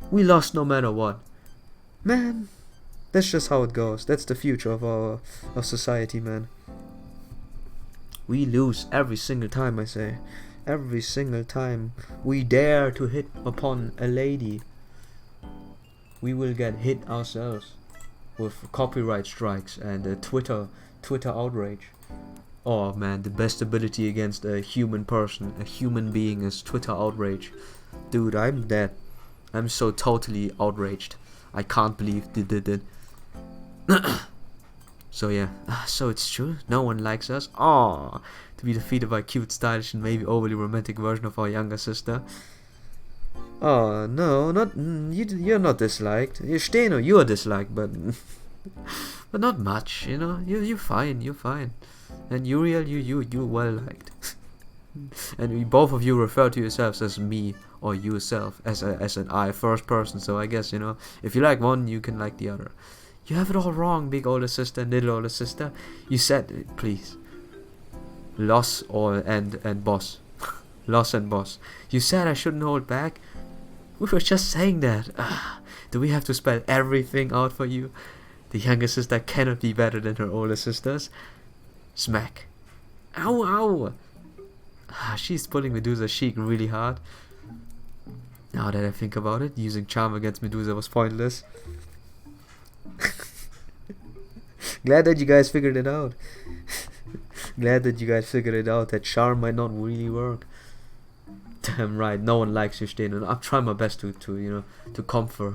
S1: We lost no matter what. Man, that's just how it goes. That's the future of society, man. We lose every single time, I say. Every single time we dare to hit upon a lady, we will get hit ourselves with copyright strikes and Twitter outrage. Oh man, the best ability against a human person, a human being, is Twitter outrage. Dude, I'm dead. I'm so totally outraged. I can't believe they did it. So yeah, so it's true. No one likes us. Aww, to be defeated by a cute, stylish, and maybe overly romantic version of our younger sister. Oh no, not you're not disliked. Steno, you are disliked, but but not much. You know, you're fine. You're fine. And Uriel, you well liked. And both of you refer to yourselves as me or yourself as an I first person. So I guess, you know, if you like one, you can like the other. You have it all wrong, big older sister and little older sister. You said, please, loss and boss. Loss and boss. You said I shouldn't hold back. We were just saying that. Do we have to spell everything out for you? The younger sister cannot be better than her older sisters. Smack. Ow, ow. She's pulling Medusa's cheek really hard. Now that I think about it, using charm against Medusa was pointless. Glad that you guys figured it out. Glad that you guys figured it out that charm might not really work. Damn right, no one likes you, Steno. I'm trying my best to comfort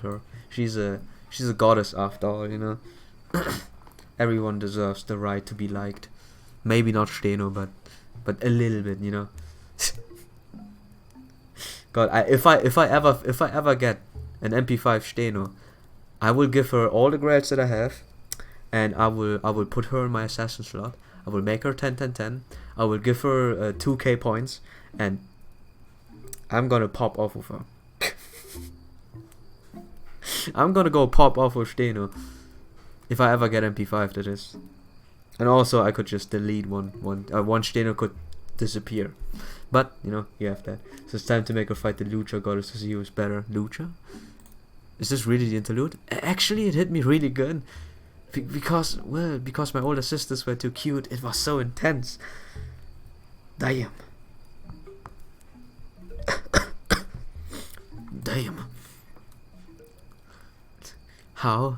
S1: her. She's a She's a goddess after all, you know. Everyone deserves the right to be liked. Maybe not Steno, but a little bit, you know. God, if I ever get an MP5 Steno, I will give her all the grades that I have, and I will put her in my assassin slot. I will make her 10-10-10. I will give her 2k points, and I'm gonna pop off with her. I'm gonna go pop off with Steno. If I ever get MP5, that is. And also, I could just delete one Steno could disappear. But, you know, you have that. So it's time to make her fight the Lucha goddess to see who's better. Lucha? Is this really the interlude? Actually, it hit me really good. Because my older sisters were too cute. It was so intense. Damn. Damn. How?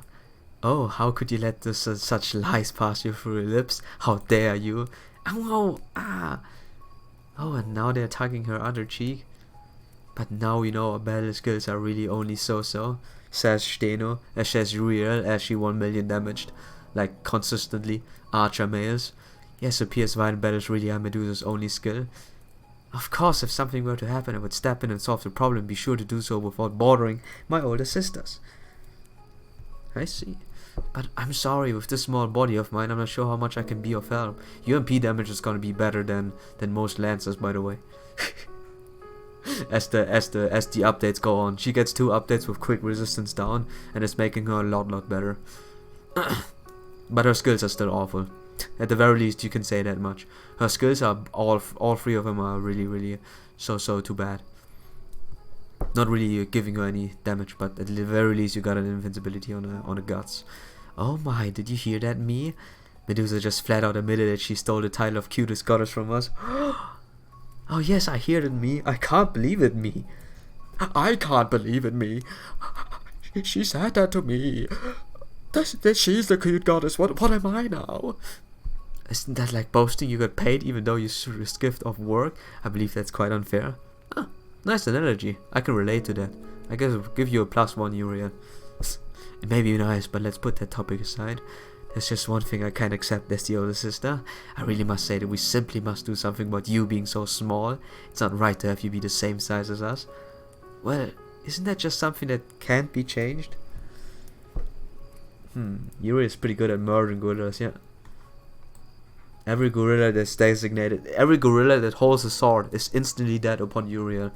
S1: Oh, how could you let this, such lies pass you through your lips? How dare you? Ow, ah. Oh, and now they're tugging her other cheek. But now we know our battle skills are really only so-so, says Steno, as she's real as she 1 million damaged, like consistently, archer males. Yes, appears violent battles really are Medusa's only skill. Of course, if something were to happen, I would step in and solve the problem, be sure to do so without bothering my older sisters. I see. But I'm sorry, with this small body of mine, I'm not sure how much I can be of help. UMP damage is gonna be better than most lancers, by the way. as the updates go on, she gets 2 updates with quick resistance down, and it's making her a lot better. But her skills are still awful. At the very least, you can say that much. Her skills are all 3 of them are really so too bad. Not really giving her any damage, but at the very least you got an invincibility on the guts. Oh my, did you hear that, me? Medusa just flat out admitted that she stole the title of cutest goddess from us. Oh yes, I hear it, me. I can't believe it, me. I can't believe it, me. She said that to me. That she's the cute goddess. What am I now? Isn't that like boasting you got paid even though you skipped off work? I believe that's quite unfair. Ah, nice analogy. I can relate to that. I guess I'll give you a +1 Uriel. It may be nice, but let's put that topic aside. There's just one thing I can't accept as the older sister. I really must say that we simply must do something about you being so small. It's not right to have you be the same size as us. Well, isn't that just something that can't be changed? Yuri is pretty good at murdering gorillas, yeah. Every gorilla that's designated, every gorilla that holds a sword is instantly dead upon Uriel.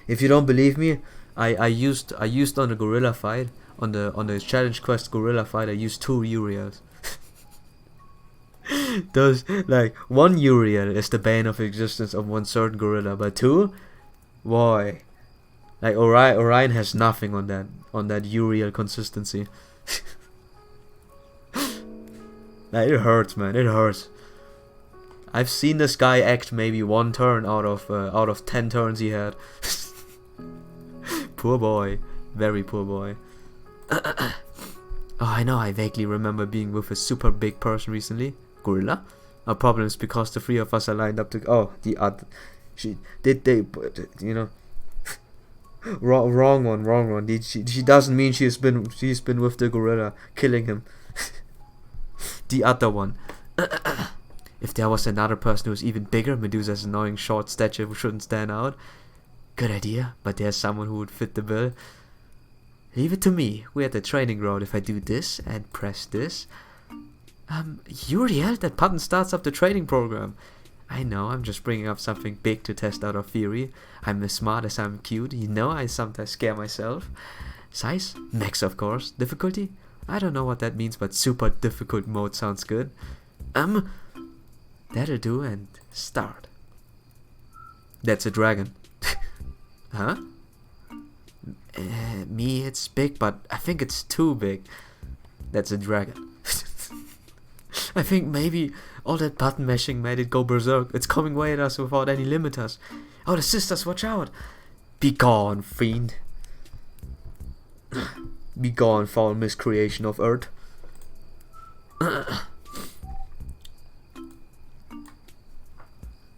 S1: If you don't believe me, I used on the gorilla fight, on the challenge quest gorilla fight, I used 2 Uriels. Those, like, 1 Uriel is the bane of existence of one certain gorilla, but 2, boy, like Orion has nothing on that Uriel consistency. Like, it hurts, man. It hurts. I've seen this guy act maybe 1 turn out of 10 turns he had. Poor boy, very poor boy. Oh, I know. I vaguely remember being with a super big person recently. Gorilla. Our problem is because the 3 of us are lined up to. Oh, the other. She did they, you know. wrong one. She doesn't mean she's been with the gorilla killing him. The other one. If there was another person who was even bigger, Medusa's annoying short stature shouldn't stand out. Good idea, but there's someone who would fit the bill. Leave it to me. We're at the training ground. If I do this and press this, Uriel, that button starts up the training program. I know, I'm just bringing up something big to test out our theory. I'm as smart as I'm cute. You know, I sometimes scare myself. Size? Max, of course. Difficulty? I don't know what that means, but super difficult mode sounds good. That'll do, and start. That's a dragon. Huh? Me, it's big, but I think it's too big. That's a dragon. I think maybe all that button mashing made it go berserk. It's coming away at us without any limiters. Oh, the sisters, watch out! Be gone, fiend. Be gone, foul miscreation of earth.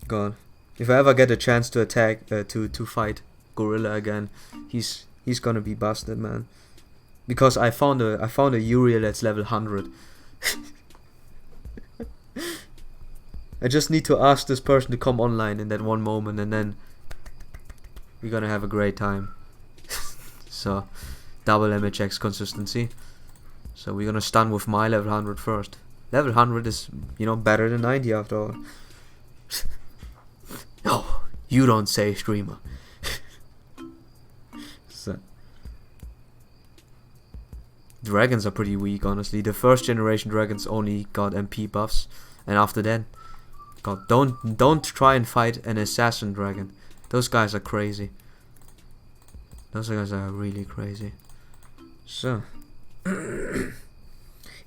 S1: God. If I ever get a chance to attack, to fight Gorilla again, he's He's gonna be busted, man. Because I found a Uriel that's level 100. I just need to ask this person to come online in that one moment, and then we're gonna have a great time. So, double MHX consistency. So we're gonna stun with my level 100 first. Level 100 is, you know, better than 90 after all. No, you don't say, streamer. So, dragons are pretty weak, honestly. The first generation dragons only got MP buffs, and after that, God, don't try and fight an assassin dragon. Those guys are crazy. Those guys are really crazy. So,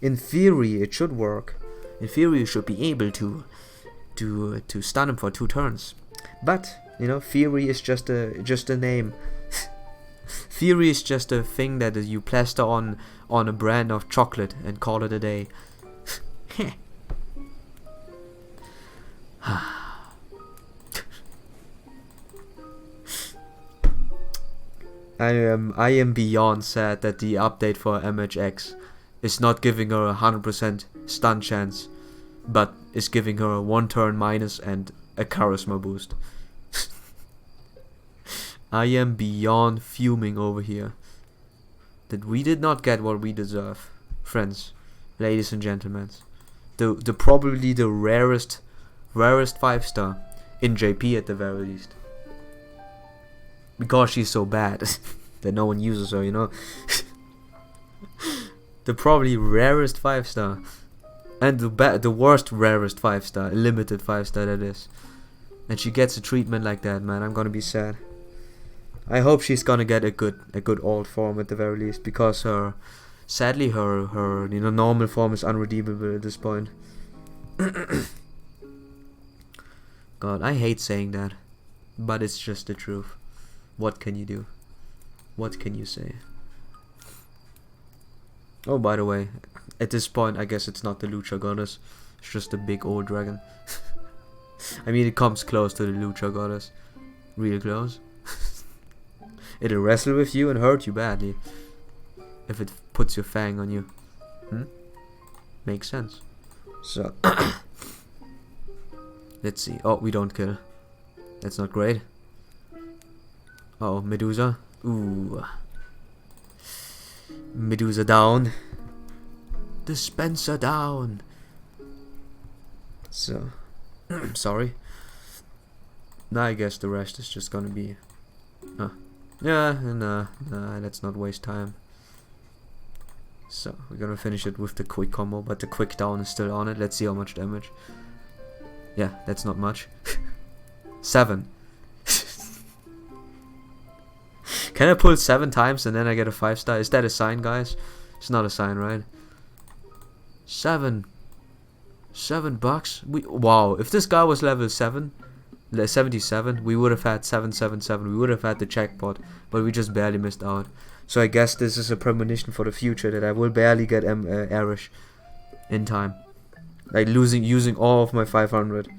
S1: in theory, it should work. In theory, you should be able to stun him for 2 turns. But you know, theory is just a name. Theory is just a thing that you plaster on a brand of chocolate and call it a day. I am beyond sad that the update for MHX is not giving her a 100% stun chance, but is giving her a 1 turn minus and a charisma boost. I am beyond fuming over here that we did not get what we deserve, friends, ladies and gentlemen. The probably the rarest 5-star in JP at the very least. Because she's so bad that no one uses her, you know. The probably rarest 5-star, and the worst rarest 5-star, limited 5-star that is. And she gets a treatment like that, man. I'm gonna be sad. I hope she's gonna get a good old form at the very least, because sadly her you know, normal form is unredeemable at this point. God, I hate saying that, but it's just the truth. What can you do? What can you say? Oh, by the way, at this point, I guess it's not the Lucha Goddess. It's just a big old dragon. I mean, it comes close to the Lucha Goddess. Real close. It'll wrestle with you and hurt you badly if it puts your fang on you. Makes sense. So, let's see. Oh, we don't kill. That's not great. Oh, Medusa. Ooh. Medusa down. Dispenser down. So, sorry. Now I guess the rest is just gonna be... nah, let's not waste time. So, we're gonna finish it with the quick combo, but the quick down is still on it. Let's see how much damage. Yeah, that's not much. 7. Can I pull 7 times and then I get a 5-star? Is that a sign, guys? It's not a sign, right? 7 bucks? Wow, if this guy was level 77, we would have had 777. We would have had the jackpot, but we just barely missed out. So I guess this is a premonition for the future that I will barely get Arish in time. Like using all of my 500.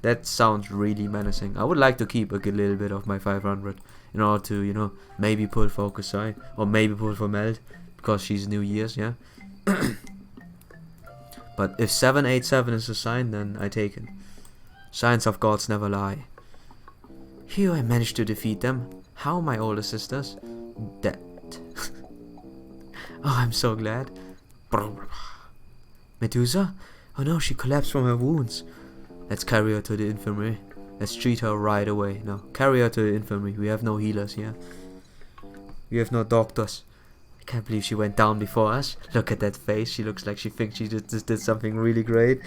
S1: That sounds really menacing. I would like to keep a little bit of my 500 in order to, you know, maybe pull Focus Eye or maybe pull for Meld because she's New Year's, yeah. But if 787 is a sign, then I take it. Signs of gods never lie. Here I managed to defeat them. How, my older sisters? Dead. Oh, I'm so glad. Medusa? Oh no, she collapsed from her wounds. Let's carry her to the infirmary. Let's treat her right away. No, carry her to the infirmary. We have no healers here. We have no doctors. I can't believe she went down before us. Look at that face. She looks like she thinks she just did something really great.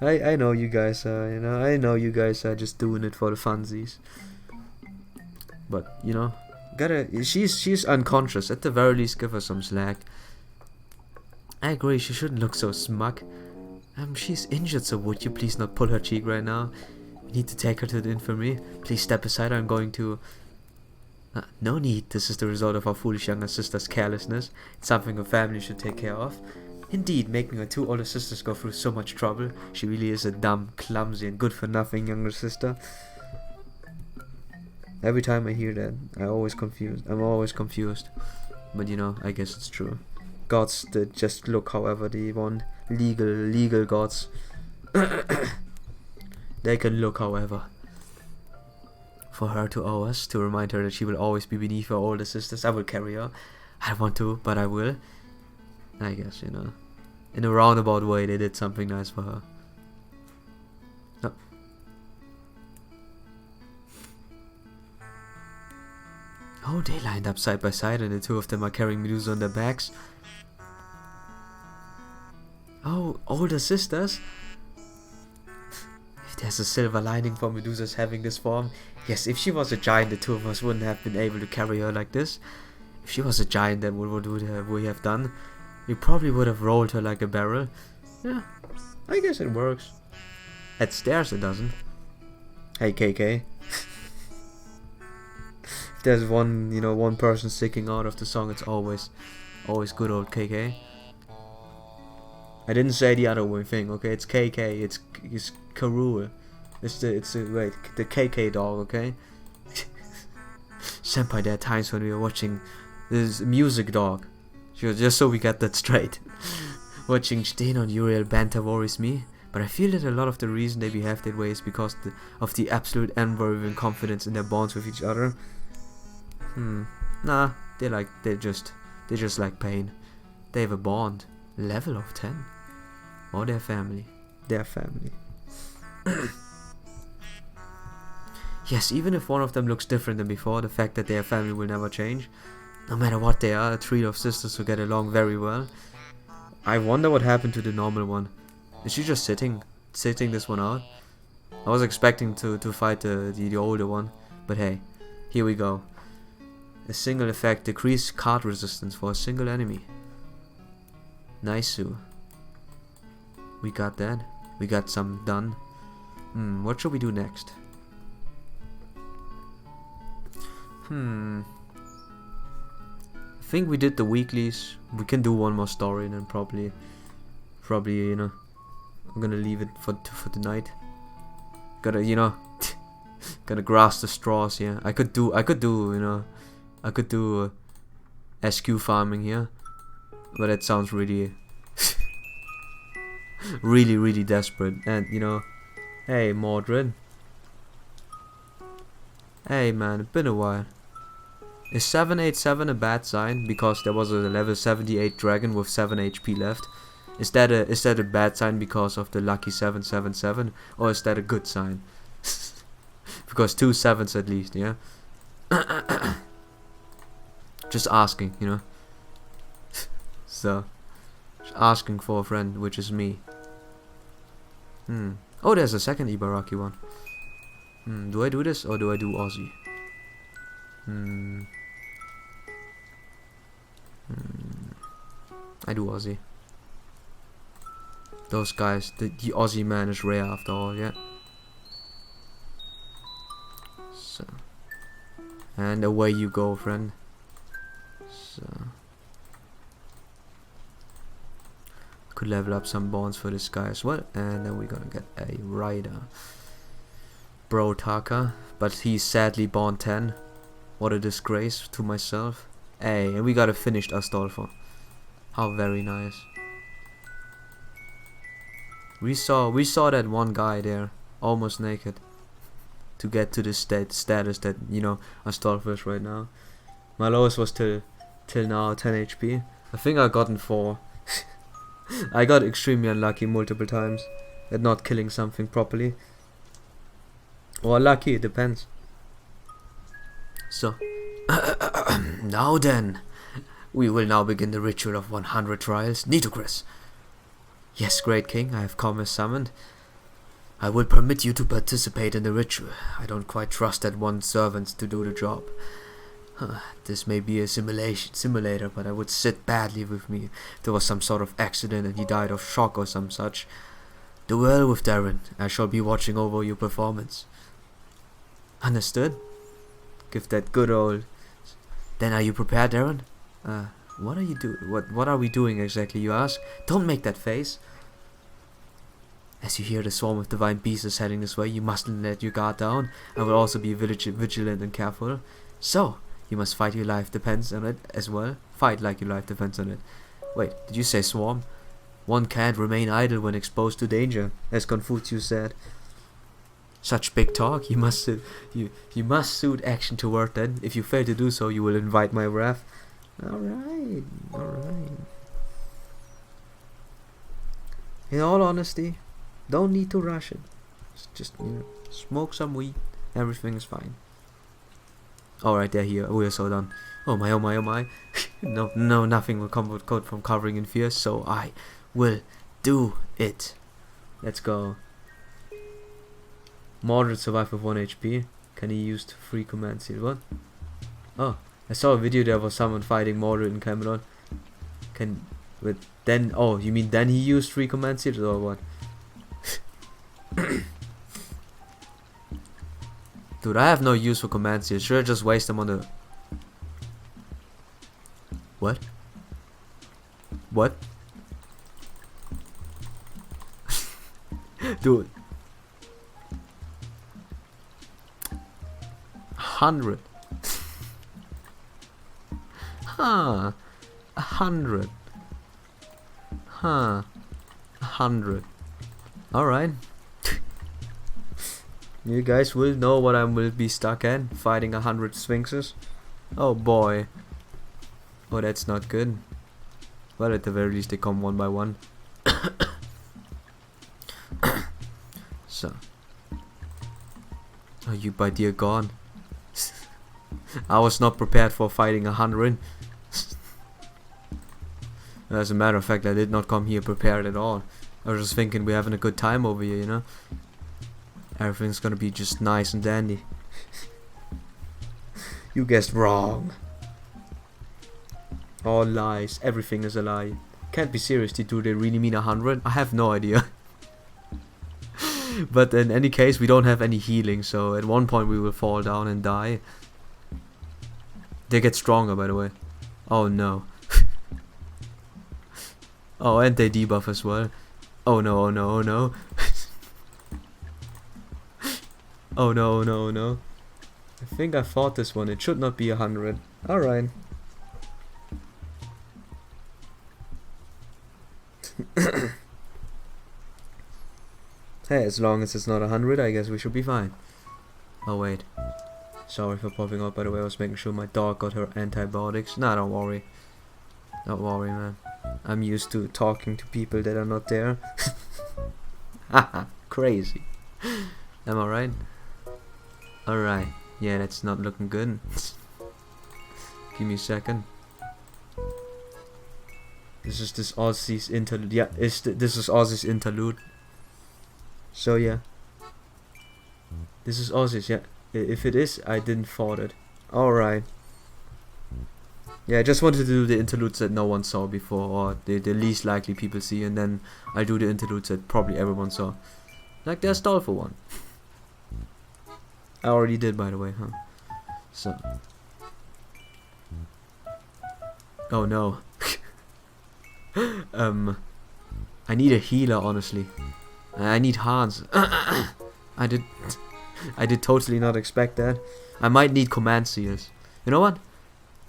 S1: I know you guys are, you know, I know you guys are just doing it for the funsies. But, you know, she's unconscious. At the very least, give her some slack. I agree, she shouldn't look so smug. She's injured, so would you please not pull her cheek right now? We need to take her to the infirmary. Please step aside, I'm going to... no need, this is the result of our foolish younger sister's carelessness. It's something a family should take care of. Indeed, making her two older sisters go through so much trouble. She really is a dumb, clumsy, and good-for-nothing younger sister. Every time I hear that, I'm always confused. But you know, I guess it's true. Gods that just look however they want. Legal gods. They can look however. For her to owe us, to remind her that she will always be beneath her older sisters, I will carry her. I don't want to, but I will. I guess, you know. In a roundabout way, they did something nice for her. No. Oh, they lined up side by side and the two of them are carrying Medusa on their backs. Oh, older sisters? If there's a silver lining for Medusa's having this form, yes, if she was a giant, the two of us wouldn't have been able to carry her like this. If she was a giant, then what would we have done? We probably would have rolled her like a barrel. Yeah, I guess it works. At stairs it doesn't. Hey KK. If there's one person sticking out of the song, it's always good old KK. I didn't say the other one thing, okay? It's KK, it's Karul. It's the KK dog, okay? Senpai, there are times when we were watching this music dog. Just so we get that straight. Watching Steen on Uriel banter worries me, but I feel that a lot of the reason they behave that way is because of the absolute unwavering confidence in their bonds with each other. Nah, they just like pain. They have a bond. Level of 10. Or their family. Their family. Yes, even if one of them looks different than before, the fact that their family will never change. No matter what they are, a trio of sisters who get along very well. I wonder what happened to the normal one. Is she just sitting this one out? I was expecting to fight the older one, but hey, here we go. A single effect, decrease card resistance for a single enemy. Nice. We got that. We got some done. What should we do next? I think we did the weeklies. We can do one more story and then probably you know, I'm gonna leave it for tonight. Gotta gotta grasp the straws here. I could do SQ farming here, but it sounds really really desperate. And you know, hey Mordred, hey man, it's been a while. Is 787 a bad sign because there was a level 78 dragon with 7 HP left? Is that a bad sign because of the lucky 777, or is that a good sign? Because 2 7s at least, yeah. Just asking, you know. So, just asking for a friend, which is me. Oh, there's a second Ibaraki one. Do I do this or do I do Aussie? I do Aussie. Those guys, the Aussie man is rare after all, yeah. So, and away you go, friend. So, could level up some bonds for this guy as well, and then we're gonna get a rider, Bro Taka, but he's sadly bond 10. What a disgrace to myself. Hey, and we got a finished Astolfo. How very nice. We saw that one guy there, almost naked, to get to the status that, you know, Astolfo is right now. My lowest was till now 10 HP. I think I gotten 4. I got extremely unlucky multiple times at not killing something properly. Or lucky, it depends. So, now then, we will now begin the ritual of 100 trials. Nitocris. Yes, great king, I have come as summoned. I will permit you to participate in the ritual. I don't quite trust that one servant to do the job. This may be a simulator, but I would sit badly with me if there was some sort of accident and he died of shock or some such. Do well with Darren. I shall be watching over your performance. Understood? Give that good old... Then are you prepared, Darren? What are you doing? What are we doing exactly, you ask? Don't make that face. As you hear the swarm of divine beasts heading this way, you mustn't let your guard down, and will also be vigilant and careful. So, you must fight your life depends on it as well. Fight like your life depends on it. Wait, did you say swarm? One can't remain idle when exposed to danger, as Confucius said. Such big talk, you must suit action toward that. If you fail to do so, you will invite my wrath. Alright, alright. In all honesty, don't need to rush it. Just, you know, smoke some weed. Everything's fine. Alright, they're here. We are so done. Oh my, oh my, oh my. No, nothing will come good from covering in fear, so I will do it. Let's go. Moderate survive with 1 HP. Can he use free command seal? What? Oh, I saw a video there was someone fighting Moderate in Camelot. Oh, you mean then he used free command seals or what? Dude, I have no use for command seals. Should I just waste them on the... What? What? Dude. 100. Huh. 100. Huh. 100. Alright. You guys will know what I will be stuck at. Fighting 100 sphinxes. Oh boy. Oh, that's not good. Well, at the very least they come one by one. So. Oh, you by dear God. I was not prepared for fighting 100. As a matter of fact, I did not come here prepared at all. I was just thinking we're having a good time over here, you know. Everything's gonna be just nice and dandy. You guessed wrong. All lies. Everything is a lie. Can't be serious. Do they really mean 100? I have no idea. But in any case, we don't have any healing, so at one point we will fall down and die. They get stronger, by the way. Oh no. Oh, and they debuff as well. Oh no, oh no, oh no. Oh no, oh no, oh no. I think I fought this one. It should not be 100. Alright. Hey, as long as it's not 100, I guess we should be fine. Oh wait. Sorry for popping up, by the way. I was making sure my dog got her antibiotics. Nah, don't worry. Don't worry, man. I'm used to talking to people that are not there. Haha, crazy. Am I right? Alright. Yeah, that's not looking good. Give me a second. This is this Aussie's interlude. Yeah, this is Aussie's interlude. So yeah. This is Aussie's, yeah. If it is, I didn't thought it. Alright. Yeah, I just wanted to do the interludes that no one saw before, or the least likely people see, and then I do the interludes that probably everyone saw. Like the Astolfo one. I already did, by the way, huh? So. Oh no. I need a healer, honestly. I need Hans. I did totally not expect that. I might need command seals. You know what?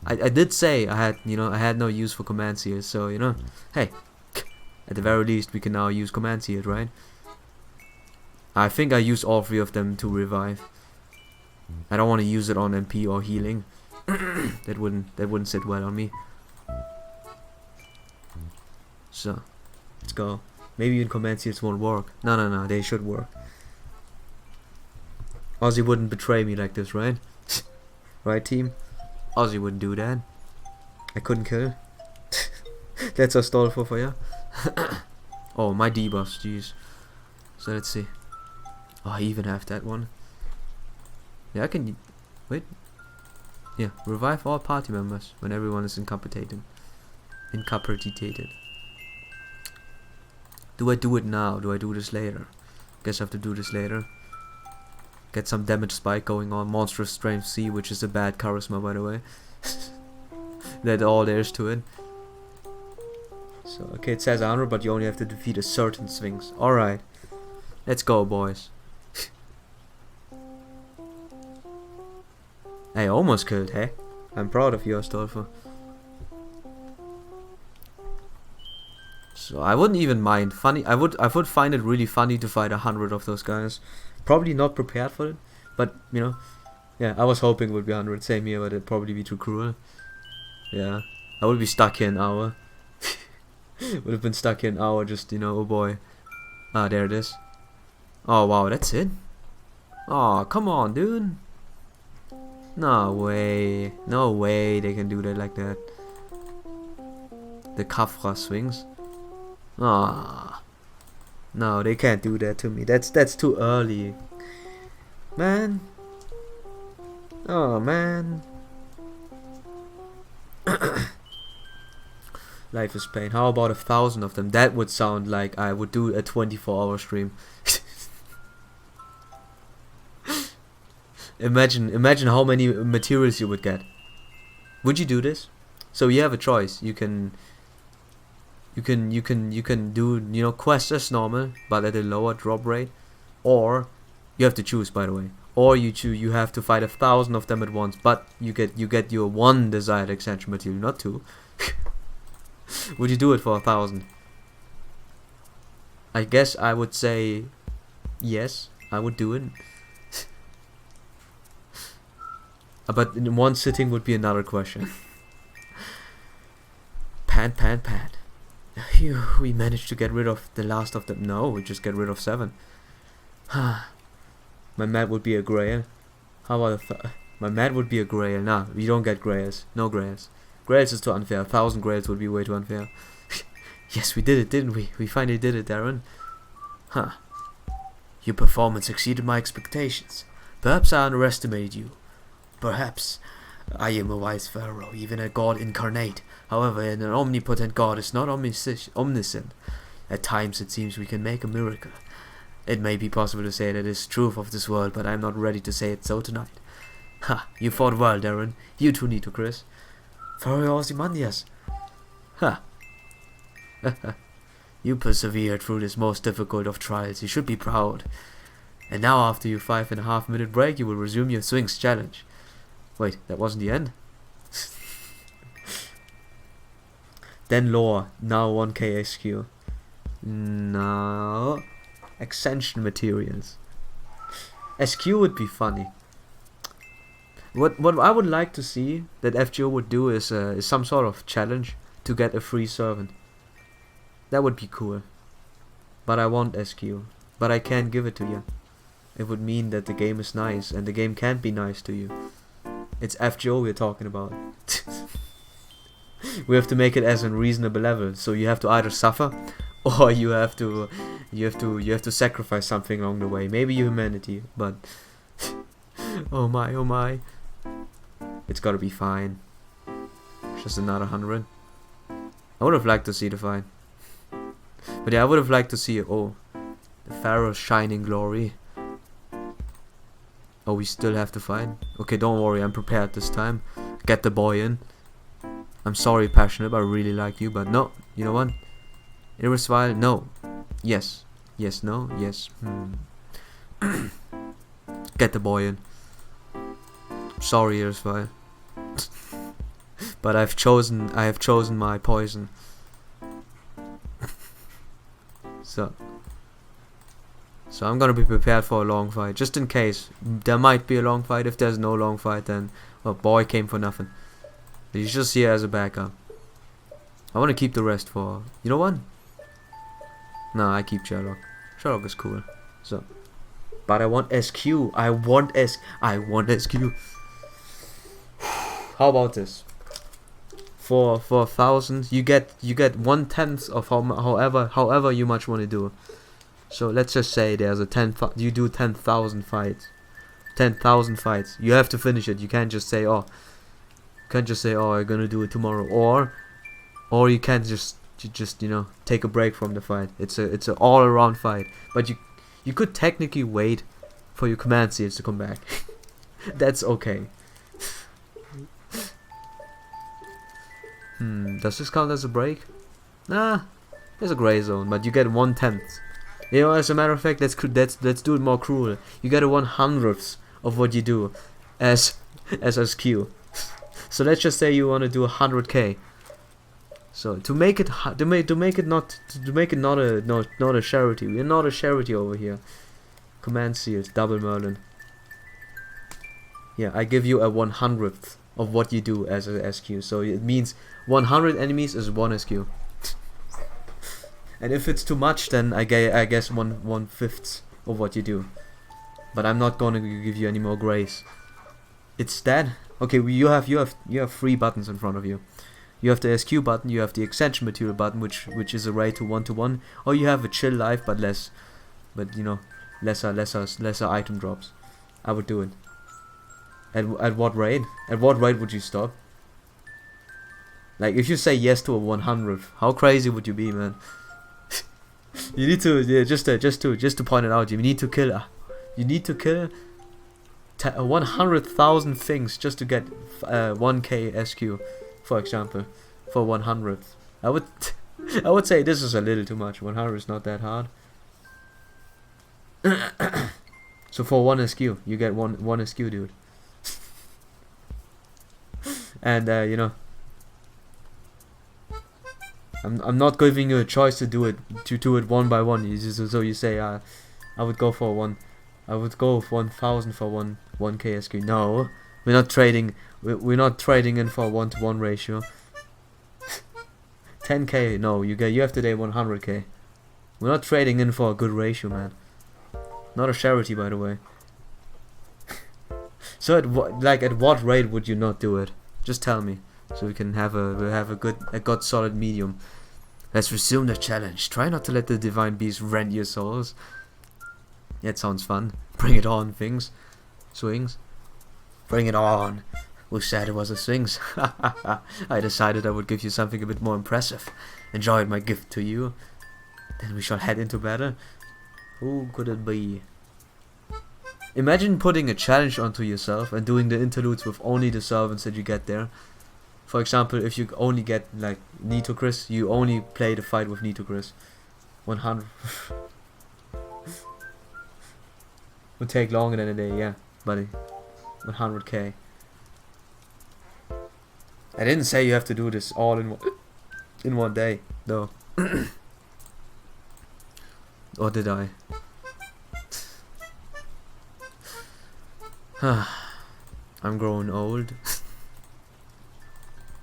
S1: I did say I had no use for command seals, so you know, hey, at the very least we can now use command seals, right? I think I used all 3 of them to revive. I don't want to use it on MP or healing. that wouldn't sit well on me. So, let's go. Maybe even command seals won't work. No, they should work. Ozzy wouldn't betray me like this, right? Right, team? Ozzy wouldn't do that. I couldn't kill. That's Astolfo for you. Oh, my debuffs, jeez. So let's see. Oh, I even have that one. Yeah, I can... Wait. Yeah, revive all party members when everyone is incapacitated. Incapacitated. Do I do it now? Do I do this later? Guess I have to do this later. Get some damage spike going on. Monstrous strength C, which is a bad charisma, by the way. That's all there is to it. So, okay, it says 100, but you only have to defeat a certain Sphinx. Alright. Let's go, boys. I almost killed, hey? I'm proud of you, Astolfo. So, I wouldn't even mind. Funny, I would find it really funny to fight 100 of those guys. Probably not prepared for it, but, you know. Yeah, I was hoping it would be 100. Same here, but it'd probably be too cruel. Yeah. I would be stuck here an hour. Would have been stuck here an hour just, you know, oh boy. Ah, there it is. Oh, wow, that's it? Oh, come on, dude. No way. No way they can do that like that. The Kafra swings. Ah. No, they can't do that to me. That's too early. Man. Oh, man. Life is pain. How about 1,000 of them? That would sound like I would do a 24-hour stream. Imagine how many materials you would get. Would you do this? So you have a choice. You can do, you know, quests as normal but at a lower drop rate, or you have to choose, by the way. Or you have to fight 1,000 of them at once, but you get your one desired expansion material, not two. Would you do it for 1,000? I guess I would say yes, I would do it. But in one sitting would be another question. Pan. Phew, we managed to get rid of the last of them. No, we just get rid of 7. My mat would be a grail. How about my mat would be a grail? Nah, we don't get grails. No grails. Grails is too unfair. 1,000 grails would be way too unfair. Yes, we did it, didn't we? We finally did it, Darren. Huh. Your performance exceeded my expectations. Perhaps I underestimated you. Perhaps I am a wise pharaoh, even a god incarnate. However, an omnipotent god is not omniscient. At times it seems we can make a miracle. It may be possible to say that it's truth of this world, but I'm not ready to say it so tonight. Ha, you fought well, Darren. You too, Nito Chris. Pharaoh Ozymandias. Ha. You persevered through this most difficult of trials. You should be proud. And now, after your 5.5-minute break, you will resume your Sphinx challenge. Wait, that wasn't the end? Then lore. Now 1k SQ. No. Extension materials. SQ would be funny. What I would like to see that FGO would do is some sort of challenge to get a free servant. That would be cool. But I want SQ. But I can't give it to you. It would mean that the game is nice, and the game can't be nice to you. It's FGO we're talking about. We have to make it as a reasonable level. So you have to either suffer, or you have to sacrifice something along the way. Maybe humanity, but oh my. It's gotta be fine. Just another 100. I would have liked to see the fight. But yeah, I would have liked to see it. Oh, the Pharaoh's shining glory. Oh, we still have to fight? Okay, don't worry, I'm prepared this time. Get the boy in. I'm sorry, Passionate, I really like you, but no. You know what? Irisvile, no. Yes. Yes, no, yes. Get the boy in. Sorry, Irisvile. But I have chosen my poison. So I'm gonna be prepared for a long fight, just in case. There might be a long fight. If there's no long fight, then well, boy came for nothing. He's just here as a backup. I want to keep the rest for, you know what? No, I keep Sherlock. Sherlock is cool. So, but I want SQ. I want SQ. How about this? For 1,000, you get 1/10 of however you much want to do. So let's just say there's a you do 10,000 fights. 10,000 fights. You have to finish it. You can't just say, oh, I'm gonna do it tomorrow, or you can't just you know, take a break from the fight. It's a all around fight. But you could technically wait for your command seals to come back. That's okay. Does this count as a break? Nah, there's a gray zone, but you get 1/10. You know, as a matter of fact, let's do it more cruel. You get a 1/100th of what you do as SQ. So let's just say you want to do 100k. So to make it not a charity. We're not a charity over here. Command seals, double Merlin. Yeah, I give you a 100th of what you do as a SQ. So it means 100 enemies is 1 SQ. And if it's too much, then I guess 1/5 of what you do. But I'm not gonna give you any more grace. It's that. Okay, you have 3 buttons in front of you. You have the SQ button, you have the extension material button, which is a rate to 1-to-1, or you have a chill life but less, but you know, lesser item drops. I would do it. At what rate? At what rate would you stop? Like if you say yes to a 100th, how crazy would you be, man? You need to, yeah, just to point it out. You need to kill 100,000 things just to get 1k SQ, for example, for 100th. I would say this is a little too much. 100 is not that hard. So for 1 SQ, you get one SQ, dude. And you know, I'm not giving you a choice to do it 1 by 1. So you say I would go for 1,000 for 1k SQ. No, we're not trading. We're not trading in for a 1-to-1 ratio. 10k. No, you have today 100k. We're not trading in for a good ratio, man. Not a charity, by the way. So at what rate would you not do it? Just tell me, so we can have a good solid medium. Let's resume the challenge. Try not to let the divine beast rend your souls. Yeah, it sounds fun. Bring it on, swings. Bring it on. Who said it was a swings? I decided I would give you something a bit more impressive. Enjoyed my gift to you. Then we shall head into battle. Who could it be? Imagine putting a challenge onto yourself and doing the interludes with only the servants that you get there. For example, if you only get like Nitocris, you only play the fight with Nitocris. 100 would take longer than a day, yeah, buddy. 100k. I didn't say you have to do this all in one day, though. Or did I? I'm growing old.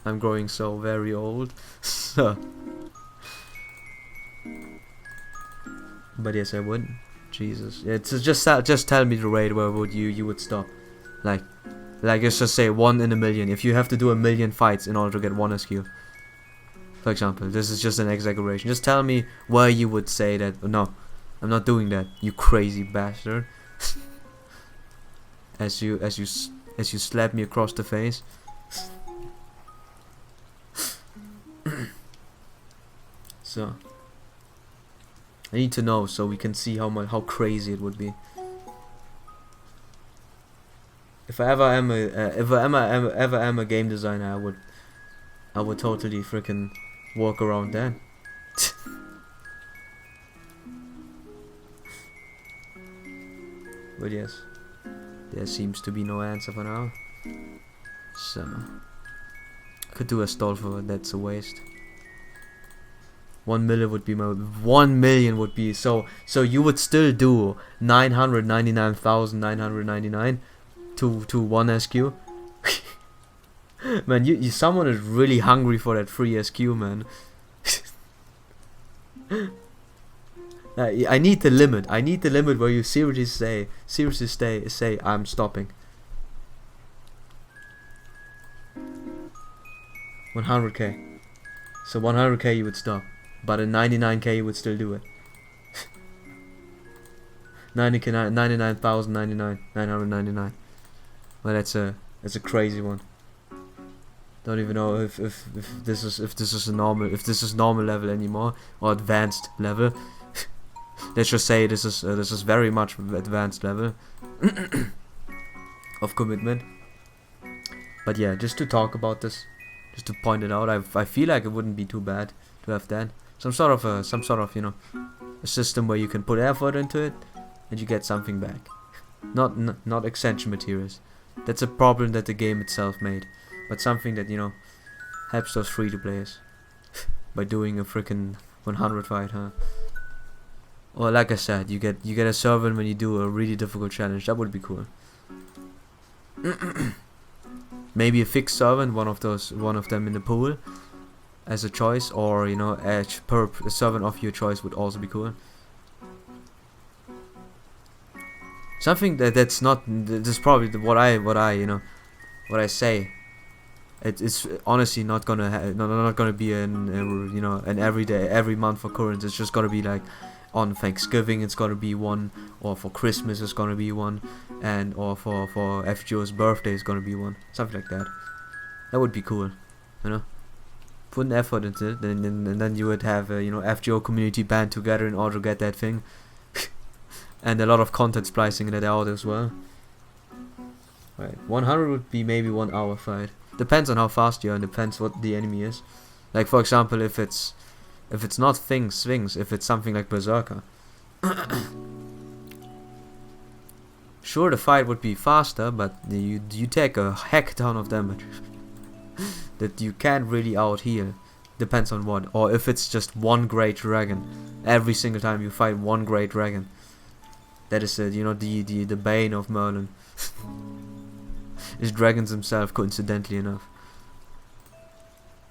S1: I'm growing so very old. But yes, I would. Jesus, yeah, it's just tell me the rate where would you would stop. Like let's just say 1 in a million. If you have to do 1,000,000 fights in order to get 1 SQ, for example, this is just an exaggeration. Just tell me where you would say that. No, I'm not doing that. You crazy bastard. As you slap me across the face. So I need to know so we can see how crazy it would be. If I ever am a game designer, I would totally freaking work around that. But yes, there seems to be no answer for now. So I could do a stall for it. That's a waste. 1 million would be my 1 million would be so you would still do 999,999 to 1 SQ. Man, someone is really hungry for that free SQ, man. I need the limit. I need the limit where you seriously say I'm stopping. 100k. So 100k you would stop. But at 99k you would still do it. 99,099. Well, that's a crazy one. Don't even know if this is normal level anymore or advanced level. Let's just say this is very much advanced level of commitment. But yeah, just to talk about this, just to point it out, I feel like it wouldn't be too bad to have that. Some sort of you know, a system where you can put effort into it and you get something back. Not extension materials. That's a problem that the game itself made, but something that, you know, helps those free to players by doing a freaking 100 fight, huh? Or like I said, you get a servant when you do a really difficult challenge. That would be cool. Maybe a fixed servant, one of them in the pool as a choice, or you know, a servant of your choice would also be cool. Something that's not. This is probably what I say. It's honestly not gonna not gonna be an every month for currents. It's just gonna be like on Thanksgiving it's gonna be one, or for Christmas it's gonna be one, and or for FGO's birthday it's gonna be one. Something like that. That would be cool, you know. Put an effort into it, and then you would have a, you know, FGO community band together in order to get that thing. And a lot of content splicing that out as well. Right, 100 would be maybe 1 hour fight. Depends on how fast you are and depends what the enemy is. Like for example, if it's not swings, if it's something like Berserker. Sure, the fight would be faster, but you take a heck ton of damage that you can't really out heal. Depends on what, or if it's just one great dragon. Every single time you fight one great dragon. That is you know, the bane of Merlin. Is dragons himself, coincidentally enough.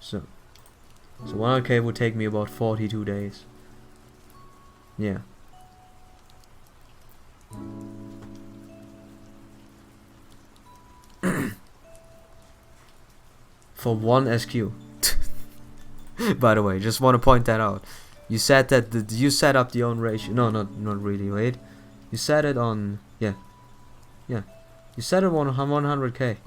S1: So 100k would take me about 42 days. Yeah. For one SQ. By the way, just want to point that out. You said that you set up the own ratio. No, not really. Wait. You set it on, yeah. You set it on 100k.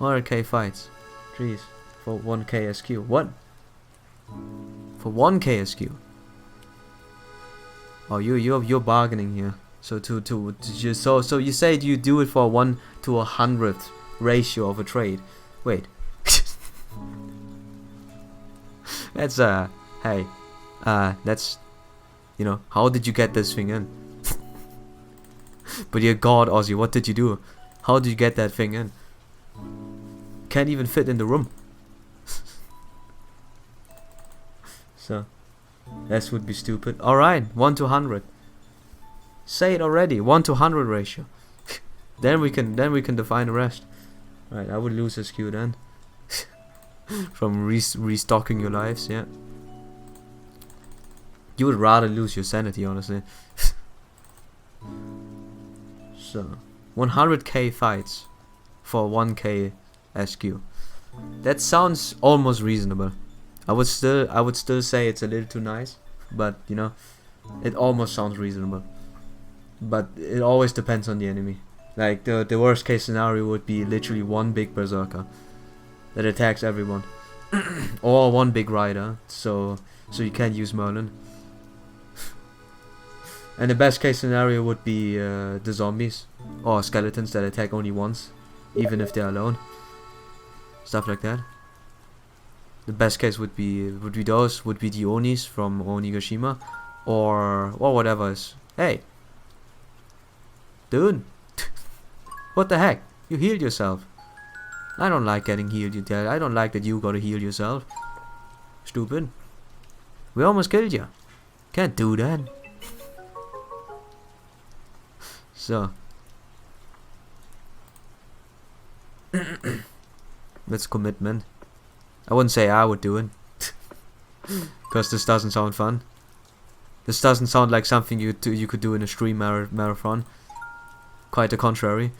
S1: 100k fights. Jeez. For 1k SQ. What? For 1k SQ. Oh, you're bargaining here. So so you said you do it for 1 to 100 ratio of a trade. Wait. That's hey. That's, you know, how did you get this thing in? But dear God, Ozzy, what did you do? How did you get that thing in? Can't even fit in the room. So, this would be stupid. Alright, 1 to 100. Say it already, 1 to 100 ratio. then we can define the rest. Right, I would lose SQ then. From restocking your lives, yeah. You would rather lose your sanity, honestly. So, 100k fights for 1k SQ. That sounds almost reasonable. I would still say it's a little too nice, but you know, it almost sounds reasonable. But it always depends on the enemy. Like the worst case scenario would be literally one big berserker that attacks everyone, or one big rider. So you can't use Merlin. And the best case scenario would be the zombies or skeletons that attack only once, even if they're alone. Stuff like that. The best case would be the Onis from Onigashima, or whatever is. Hey, dude, what the heck? You healed yourself. I don't like getting healed. I don't like that you gotta heal yourself. Stupid. We almost killed you. Can't do that. So that's commitment. I wouldn't say I would do it, because this doesn't sound fun. This doesn't sound like something you could do in a stream marathon. Quite the contrary.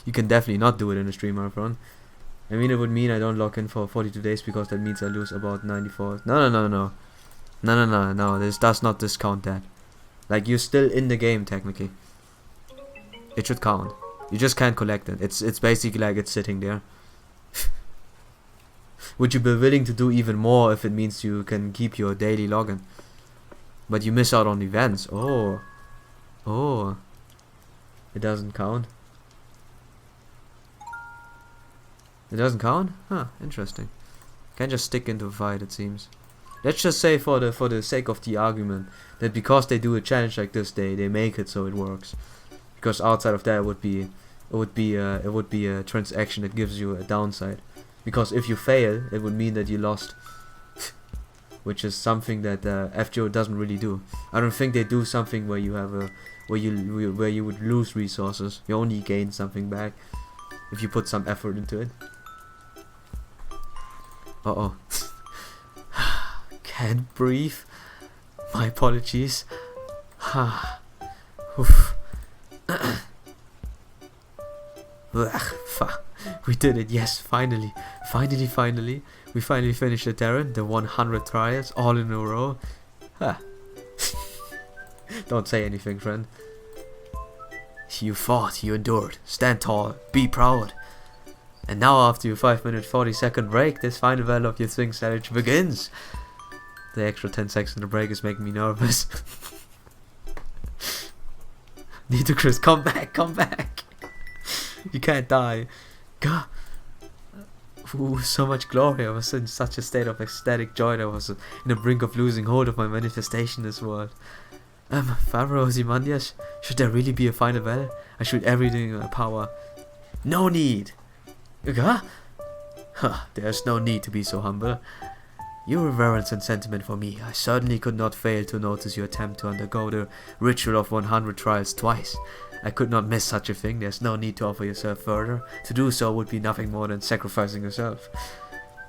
S1: You can definitely not do it in a stream marathon. I mean, it would mean I don't log in for 42 days, because that means I lose about 94. No. This does not discount that. Like, you're still in the game technically. It should count. You just can't collect it. It's basically like it's sitting there. Would you be willing to do even more if it means you can keep your daily login? But you miss out on events. Oh. It doesn't count. It doesn't count? Huh, interesting. Can't just stick into a fight, it seems. Let's just say for the sake of the argument that because they do a challenge like this, they make it so it works. Because outside of that, it would be a transaction that gives you a downside. Because if you fail, it would mean that you lost, which is something that FGO doesn't really do. I don't think they do something where you have a where you would lose resources. You only gain something back if you put some effort into it. Uh-oh. Can't breathe. My apologies. Oof. We did it, yes, finally. Finally. We finally finished the Darren, the 100 trials, all in a row. Don't say anything, friend. You fought, you endured. Stand tall, be proud. And now after your 5-minute 40-second break, this final battle of your swing challenge begins. The extra 10 seconds in the break is making me nervous. Chris, come back. You can't die. God. Ooh, so much glory. I was in such a state of ecstatic joy that I was in the brink of losing hold of my manifestation in this world. Pharaoh Ozymandias, should there really be a final battle? I shoot everything in my power. No need. There's no need to be so humble. Your reverence and sentiment for me, I certainly could not fail to notice your attempt to undergo the ritual of 100 trials twice. I could not miss such a thing. There's no need to offer yourself further. To do so would be nothing more than sacrificing yourself.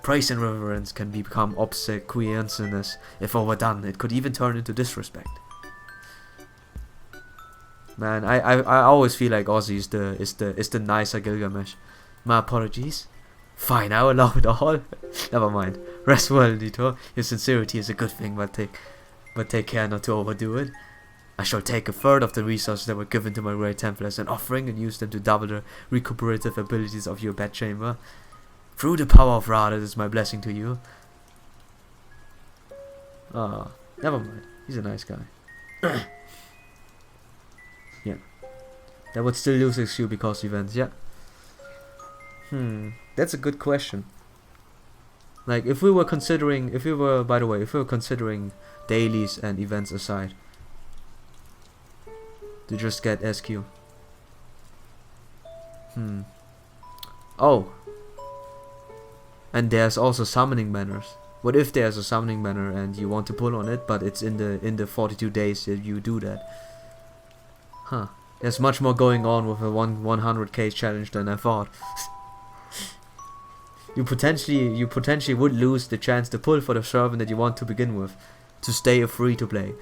S1: Praise and reverence can become obsequiousness. If overdone, it could even turn into disrespect. Man, I always feel like Ozzy is the nicer Gilgamesh. My apologies. Fine, I will allow it all. Never mind. Rest well, Dito. Your sincerity is a good thing, but take care not to overdo it. I shall take a third of the resources that were given to my Great Temple as an offering and use them to double the recuperative abilities of your bed chamber. Through the power of Ra, that is my blessing to you. Ah, never mind. He's a nice guy. Yeah. That would still lose XQ because events, yeah. That's a good question. Like, if we were considering dailies and events aside, to just get SQ. Oh. And there's also summoning banners. What if there's a summoning banner and you want to pull on it, but it's in the 42 days that you do that? There's much more going on with a 100k challenge than I thought. You potentially would lose the chance to pull for the servant that you want to begin with, to stay a free to play.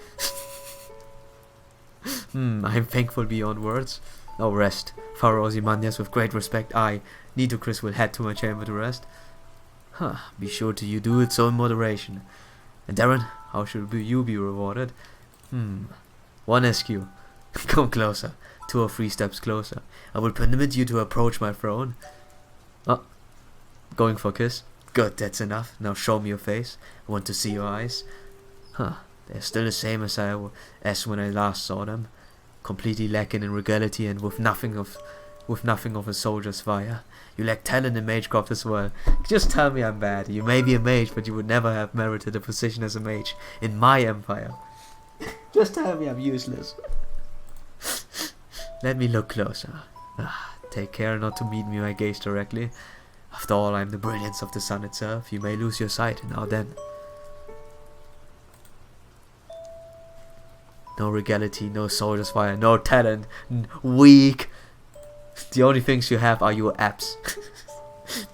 S1: I'm thankful beyond words. Oh, rest. Pharaoh Ozymandias, with great respect, I, Chris, will head to my chamber to rest. Be sure to you do it so in moderation. And Darren, how should you be rewarded? 1 SQ. Come closer. 2 or 3 steps closer. I will permit you to approach my throne. Going for a kiss? Good, that's enough. Now show me your face. I want to see your eyes. They're still the same as when I last saw them. Completely lacking in regality and with nothing of a soldier's fire. You lack talent in magecraft as well. Just tell me I'm bad. You may be a mage, but you would never have merited a position as a mage in my empire. Just tell me I'm useless. Let me look closer. Take care not to meet me my gaze directly. After all, I'm the brilliance of the sun itself. You may lose your sight now then. No regality, no soldier's fire, no talent, weak. The only things you have are your abs.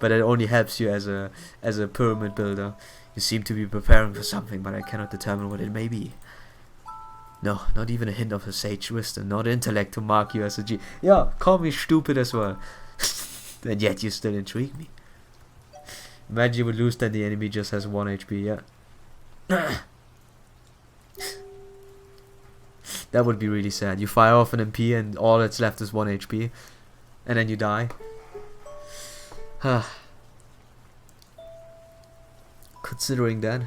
S1: But it only helps you as a pyramid builder. You seem to be preparing for something, but I cannot determine what it may be. No, not even a hint of a sage wisdom, not intellect to mark you as a G. Yeah, call me stupid as well. And yet you still intrigue me. Imagine you would lose then the enemy just has 1 HP, yeah. That would be really sad. You fire off an MP and all that's left is 1 HP. And then you die. Considering that.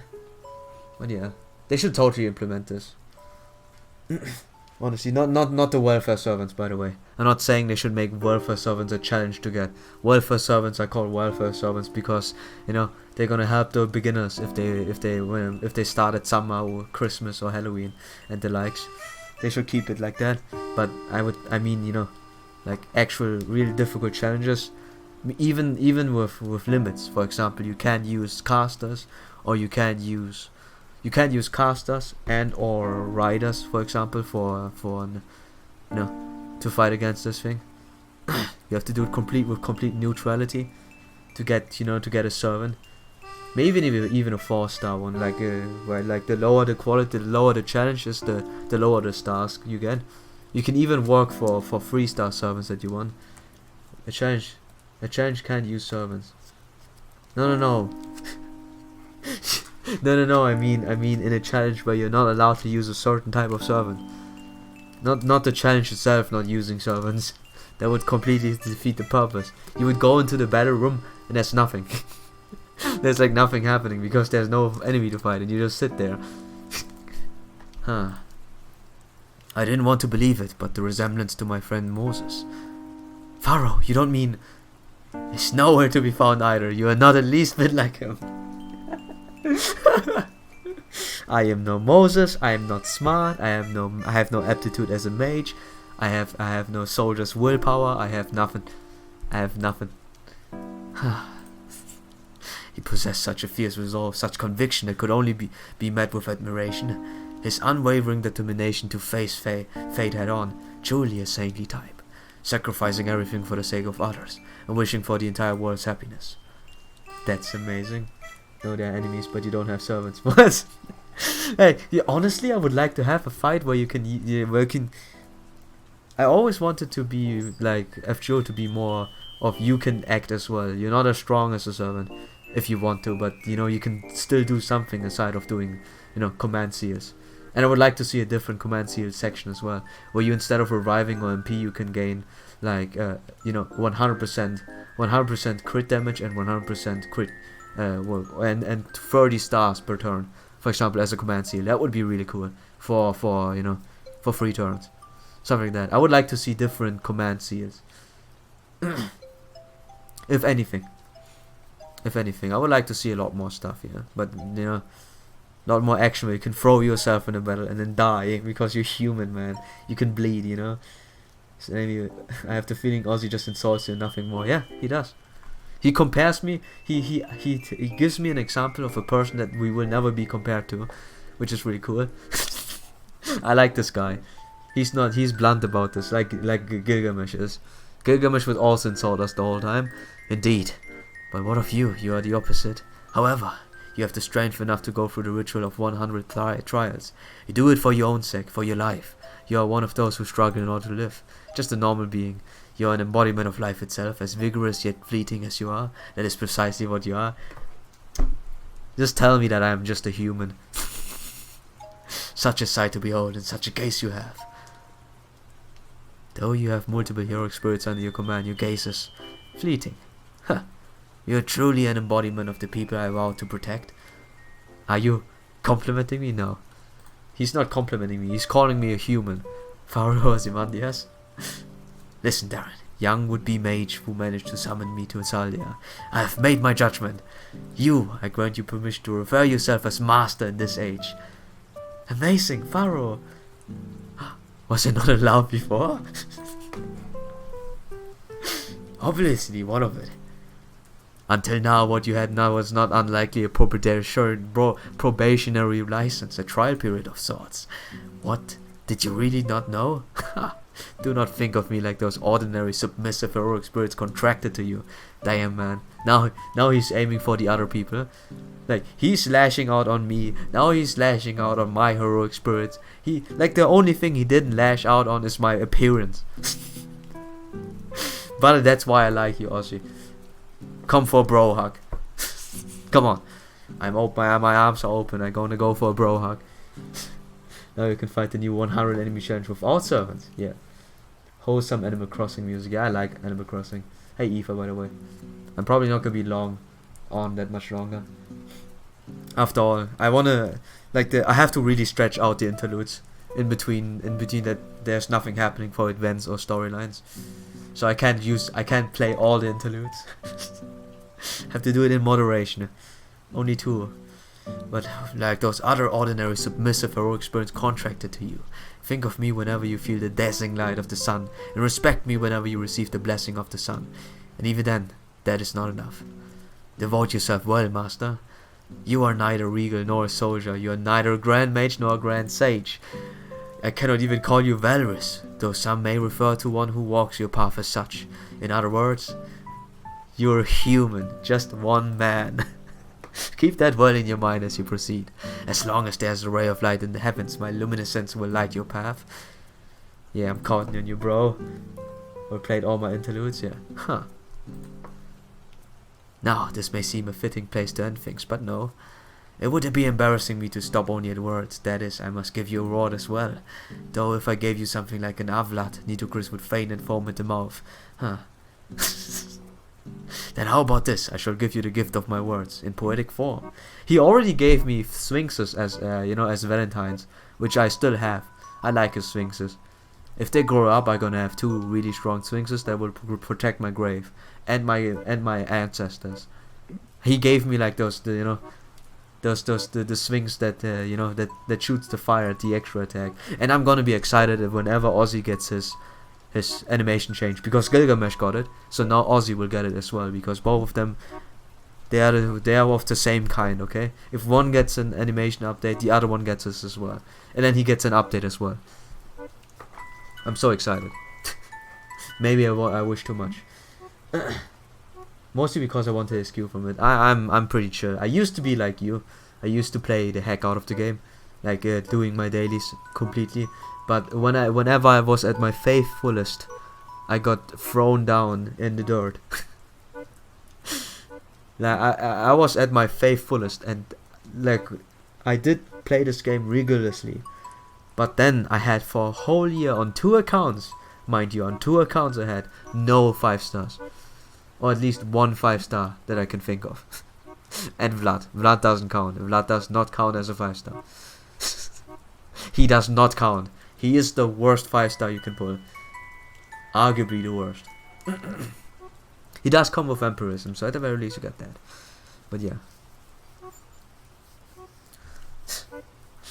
S1: But yeah. They should totally implement this. Honestly, not the welfare servants, by the way. I'm not saying they should make welfare servants a challenge to get. Welfare servants are called welfare servants because, you know, they're gonna help the beginners if they start at summer or Christmas or Halloween and the likes. They should keep it like that. But I mean, you know, like actual real difficult challenges, even with limits. For example, you can't use casters, or you can't use casters and or riders, for example, for you know, to fight against this thing. You have to do it with complete neutrality to get a servant. Maybe even a 4-star one, like where like the lower the quality, the lower the challenge is, the lower the stars you get. You can even work for 3-star servants that you want. A challenge can't use servants. No. No. I mean in a challenge where you're not allowed to use a certain type of servant. Not the challenge itself not using servants. That would completely defeat the purpose. You would go into the battle room and there's nothing. There's like nothing happening because there's no enemy to fight and you just sit there. Huh. I didn't want to believe it, but the resemblance to my friend Moses. Pharaoh, you don't mean... He's nowhere to be found either. You are not the least bit like him. I am no Moses. I am not smart. I have no aptitude as a mage. I have no soldier's willpower. I have nothing. He possessed such a fierce resolve, such conviction that could only be met with admiration. His unwavering determination to face fate head on, truly a saintly type, sacrificing everything for the sake of others, and wishing for the entire world's happiness. That's amazing. No, they're enemies, but you don't have servants. What? Hey, yeah, honestly, I would like to have a fight where you can, I always wanted to be like FGO, to be more of you can act as well. You're not as strong as a servant if you want to, but you know you can still do something aside of doing, you know, command seals. And I would like to see a different command seal section as well, where you, instead of reviving or MP, you can gain like you know, 100% crit damage and 100% crit and 30 stars per turn, for example, as a command seal. That would be really cool for you know, for 3 turns, something like that. I would like to see different command seals. If anything, I would like to see a lot more stuff here, but you know, a lot more action where you can throw yourself in a battle and then die because you're human, man. You can bleed, you know. So anyway, I have the feeling Ozzy just insults you and nothing more. Yeah, he does. He compares me. He gives me an example of a person that we will never be compared to, which is really cool. I like this guy. He's blunt about this, like Gilgamesh is. Gilgamesh would also insult us the whole time. Indeed. But what of you? You are the opposite. However, you have the strength enough to go through the ritual of 100 trials. You do it for your own sake, for your life. You are one of those who struggle in order to live. Just a normal being. You are an embodiment of life itself, as vigorous yet fleeting as you are. That is precisely what you are. Just tell me that I am just a human. Such a sight to behold, and such a gaze you have. Though you have multiple heroic spirits under your command, your gaze is fleeting. Huh. You are truly an embodiment of the people I vow to protect. Are you complimenting me? No. He's not complimenting me, he's calling me a human. Pharaoh Ozymandias. Listen, Darren, young would-be mage who managed to summon me to Saldia. I have made my judgment. I grant you permission to refer yourself as master in this age. Amazing, Pharaoh. Was it not allowed before? Obviously, one of it. Until now, what you had now was not unlikely a probationary license, a trial period of sorts. What? Did you really not know? Do not think of me like those ordinary submissive heroic spirits contracted to you. Damn, man. Now he's aiming for the other people. Like, he's lashing out on me. Now he's lashing out on my heroic spirits. Like, the only thing he didn't lash out on is my appearance. But that's why I like you, Ozzy. Come for a bro hug. Come on. I'm open. My arms are open. I'm gonna go for a bro hug. Now you can fight the new 100 enemy challenge without servants. Yeah. Wholesome Animal Crossing music. Yeah, I like Animal Crossing. Hey, Aoife, by the way. I'm probably not gonna be on that much longer. After all, I wanna I have to really stretch out the interludes. in between that there's nothing happening for events or storylines. So I can't play all the interludes. Have to do it in moderation. Only 2. But like those other ordinary submissive heroic spirits contracted to you, think of me whenever you feel the dazzling light of the sun, and respect me whenever you receive the blessing of the sun. And even then, that is not enough. Devote yourself well, master. You are neither regal nor a soldier. You are neither a grand mage nor a grand sage. I cannot even call you valorous, though some may refer to one who walks your path as such. In other words, you're human, just one man. Keep that well in your mind as you proceed. As long as there's a ray of light in the heavens, my luminescence will light your path. Yeah, I'm counting on you, bro. I played all my interludes, yeah. Huh. Now, this may seem a fitting place to end things, but no. It would be embarrassing me to stop only at words. That is, I must give you a reward as well. Though if I gave you something like an avlat, Nitocris would faint and foam at the mouth. Huh. Then how about this? I shall give you the gift of my words, in poetic form. He already gave me sphinxes as, as valentines, which I still have. I like his sphinxes. If they grow up, I'm gonna have 2 really strong sphinxes that will protect my grave and my ancestors. He gave me like those, the sphinx that that shoots the fire at the extra attack, and I'm gonna be excited whenever Ozzy gets his animation change, because Gilgamesh got it, so now Ozzy will get it as well, because both of them, they are of the same kind. Okay, if one gets an animation update, the other one gets this as well, and then he gets an update as well. I'm so excited. Maybe I wish too much. Mostly because I want to escape from it. I'm pretty chill. I used to be like you. I used to play the heck out of the game, like doing my dailies completely. But whenever I was at my faithfulest, I got thrown down in the dirt. Like I was at my faithfulest, and like I did play this game rigorously. But then I had for a whole year on 2 accounts, mind you, on 2 accounts I had no 5 stars. Or at least 1 5-star that I can think of. And Vlad. Vlad doesn't count. Vlad does not count as a 5-star. He does not count. He is the worst 5-star you can pull. Arguably the worst. He does come with vampirism, so at the very least you get that. But yeah.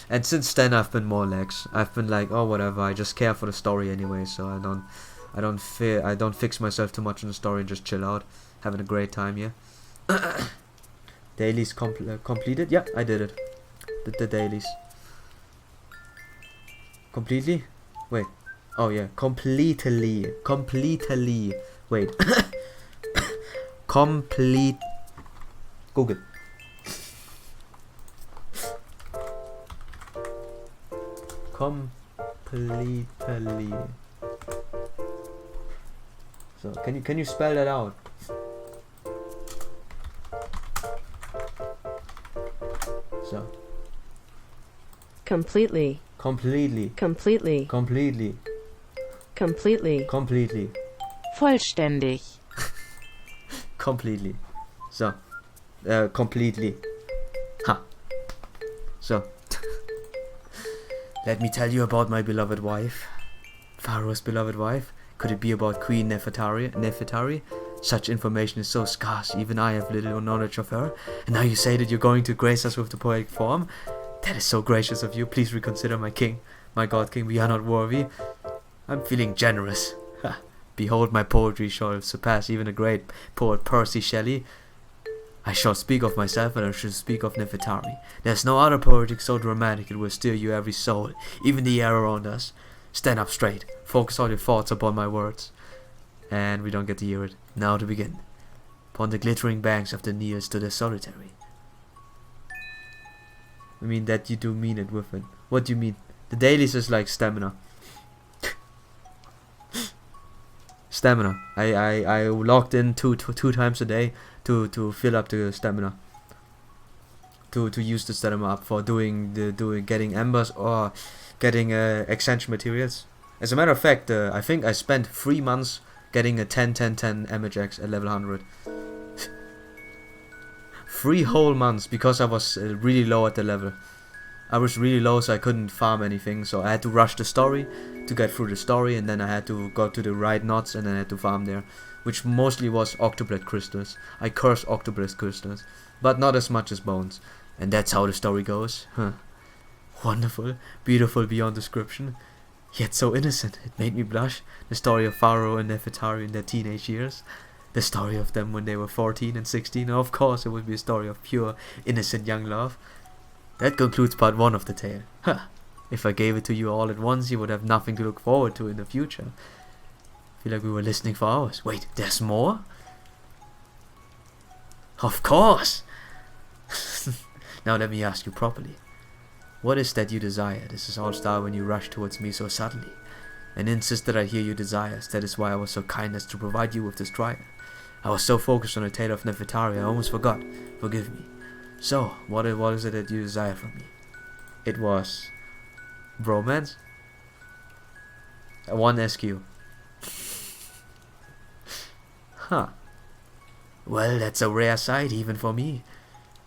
S1: And since then I've been more lax. I've been like, oh whatever, I just care for the story anyway, so I don't fix myself too much on the story and just chill out, having a great time. Yeah. Dailies completed. Yeah, I did it. Did the dailies completely? Wait. Oh yeah, completely. Wait. Complete. Google. Completely. So can you spell that out? So
S2: completely.
S1: Completely.
S2: Completely.
S1: Completely.
S2: Completely.
S1: Completely.
S2: Vollständig.
S1: Completely. So completely. Ha. So let me tell you about my beloved wife. Pharaoh's beloved wife. Could it be about Queen Nefertari? Such information is so scarce, even I have little knowledge of her. And now you say that you're going to grace us with the poetic form? That is so gracious of you. Please reconsider, my king. My god king, we are not worthy. I'm feeling generous. Behold, my poetry shall surpass even a great poet Percy Shelley. I shall speak of myself, and I shall speak of Nefertari. There's no other poetry so dramatic it will stir you every soul, even the air around us. Stand up straight. Focus all your thoughts upon my words. And we don't get to hear it. Now to begin. Upon the glittering banks of the Nile stood a solitary. I mean that you do mean it with it. What do you mean? The dailies is like stamina. Stamina. I logged in two times a day to fill up the stamina. To use the stamina up for getting embers or getting extension materials. As a matter of fact, I think I spent 3 months getting a 10-10-10 MHX at level 100. 3 whole months because I was really low at the level. I was really low, so I couldn't farm anything, so I had to rush the story to get through the story, and then I had to go to the right knots, and then I had to farm there, which mostly was octoblood crystals. I cursed octoblood crystals, but not as much as bones, and that's how the story goes. Huh. Wonderful, beautiful beyond description, yet so innocent. It made me blush. The story of Pharaoh and Nefertari in their teenage years. The story of them when they were 14 and 16. And of course, it would be a story of pure, innocent young love. That concludes part 1 of the tale. Huh. If I gave it to you all at once, you would have nothing to look forward to in the future. I feel like we were listening for hours. Wait, there's more? Of course! Now let me ask you properly. What is that you desire? This is all started when you rushed towards me so suddenly, and insist that I hear your desires. That is why I was so kind as to provide you with this trial. I was so focused on the tale of Nefertari, I almost forgot. Forgive me. So, what is it that you desire from me? It was... bromance? 1 SQ. Huh. Well, that's a rare sight even for me.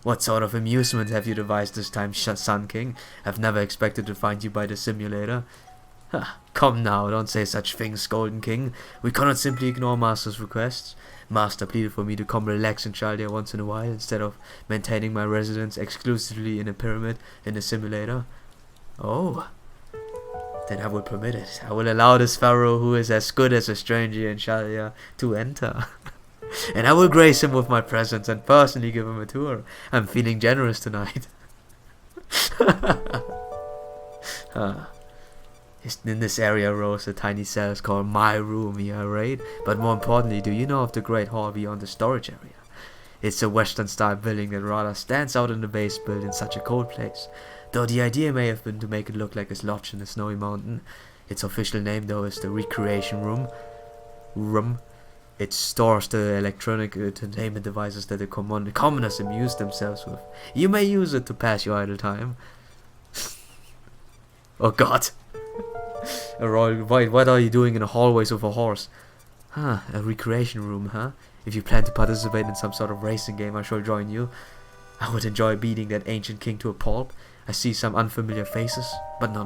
S1: What sort of amusement have you devised this time, Sun King? I've never expected to find you by the simulator. Come now, don't say such things, Golden King. We cannot simply ignore Master's requests. Master pleaded for me to come relax in Chaldia once in a while, instead of maintaining my residence exclusively in a pyramid in the simulator. Oh, then I will permit it. I will allow this pharaoh, who is as good as a stranger in Chaldia, to enter. And I will grace him with my presence and personally give him a tour. I'm feeling generous tonight. In this area rose a tiny cell called my room here, right? But more importantly, do you know of the great hall beyond the storage area? It's a western style building that rather stands out in the base built in such a cold place. Though the idea may have been to make it look like a lodge in a snowy mountain. Its official name though is the Recreation Room. It stores the electronic entertainment devices that the commoners amuse themselves with. You may use it to pass your idle time. Oh god. What are you doing in the hallways of a horse? A recreation room, huh? If you plan to participate in some sort of racing game, I shall join you. I would enjoy beating that ancient king to a pulp. I see some unfamiliar faces, but no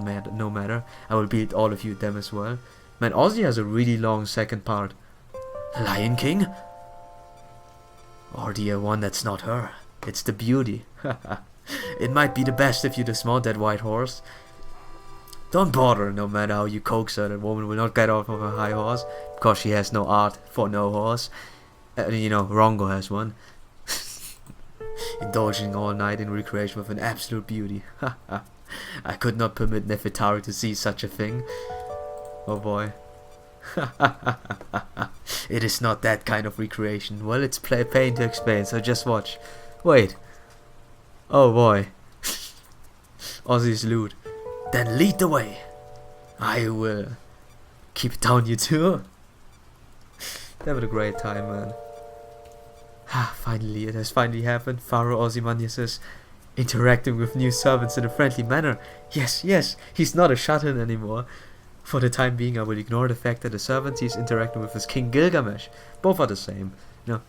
S1: matter. I will beat all of you them as well. Man, Ozzy has a really long second part. Lion King? Or the one that's not her. It's the beauty. It might be the best if you dismount that white horse. Don't bother, no matter how you coax her, that woman will not get off of her high horse, because she has no art for no horse. You know, Rongo has one. Indulging all night in recreation with an absolute beauty. I could not permit Nefertari to see such a thing. Oh boy. It is not that kind of recreation. Well, it's pain to explain, so just watch. Wait. Oh boy. Ozzy's loot. Then lead the way. I will keep it down, you two. Having a great time, man. Finally, it has finally happened. Pharaoh Ozymandias is interacting with new servants in a friendly manner. Yes, he's not a shut-in anymore. For the time being, I will ignore the fact that the servants he's interacting with is King Gilgamesh. Both are the same, you know.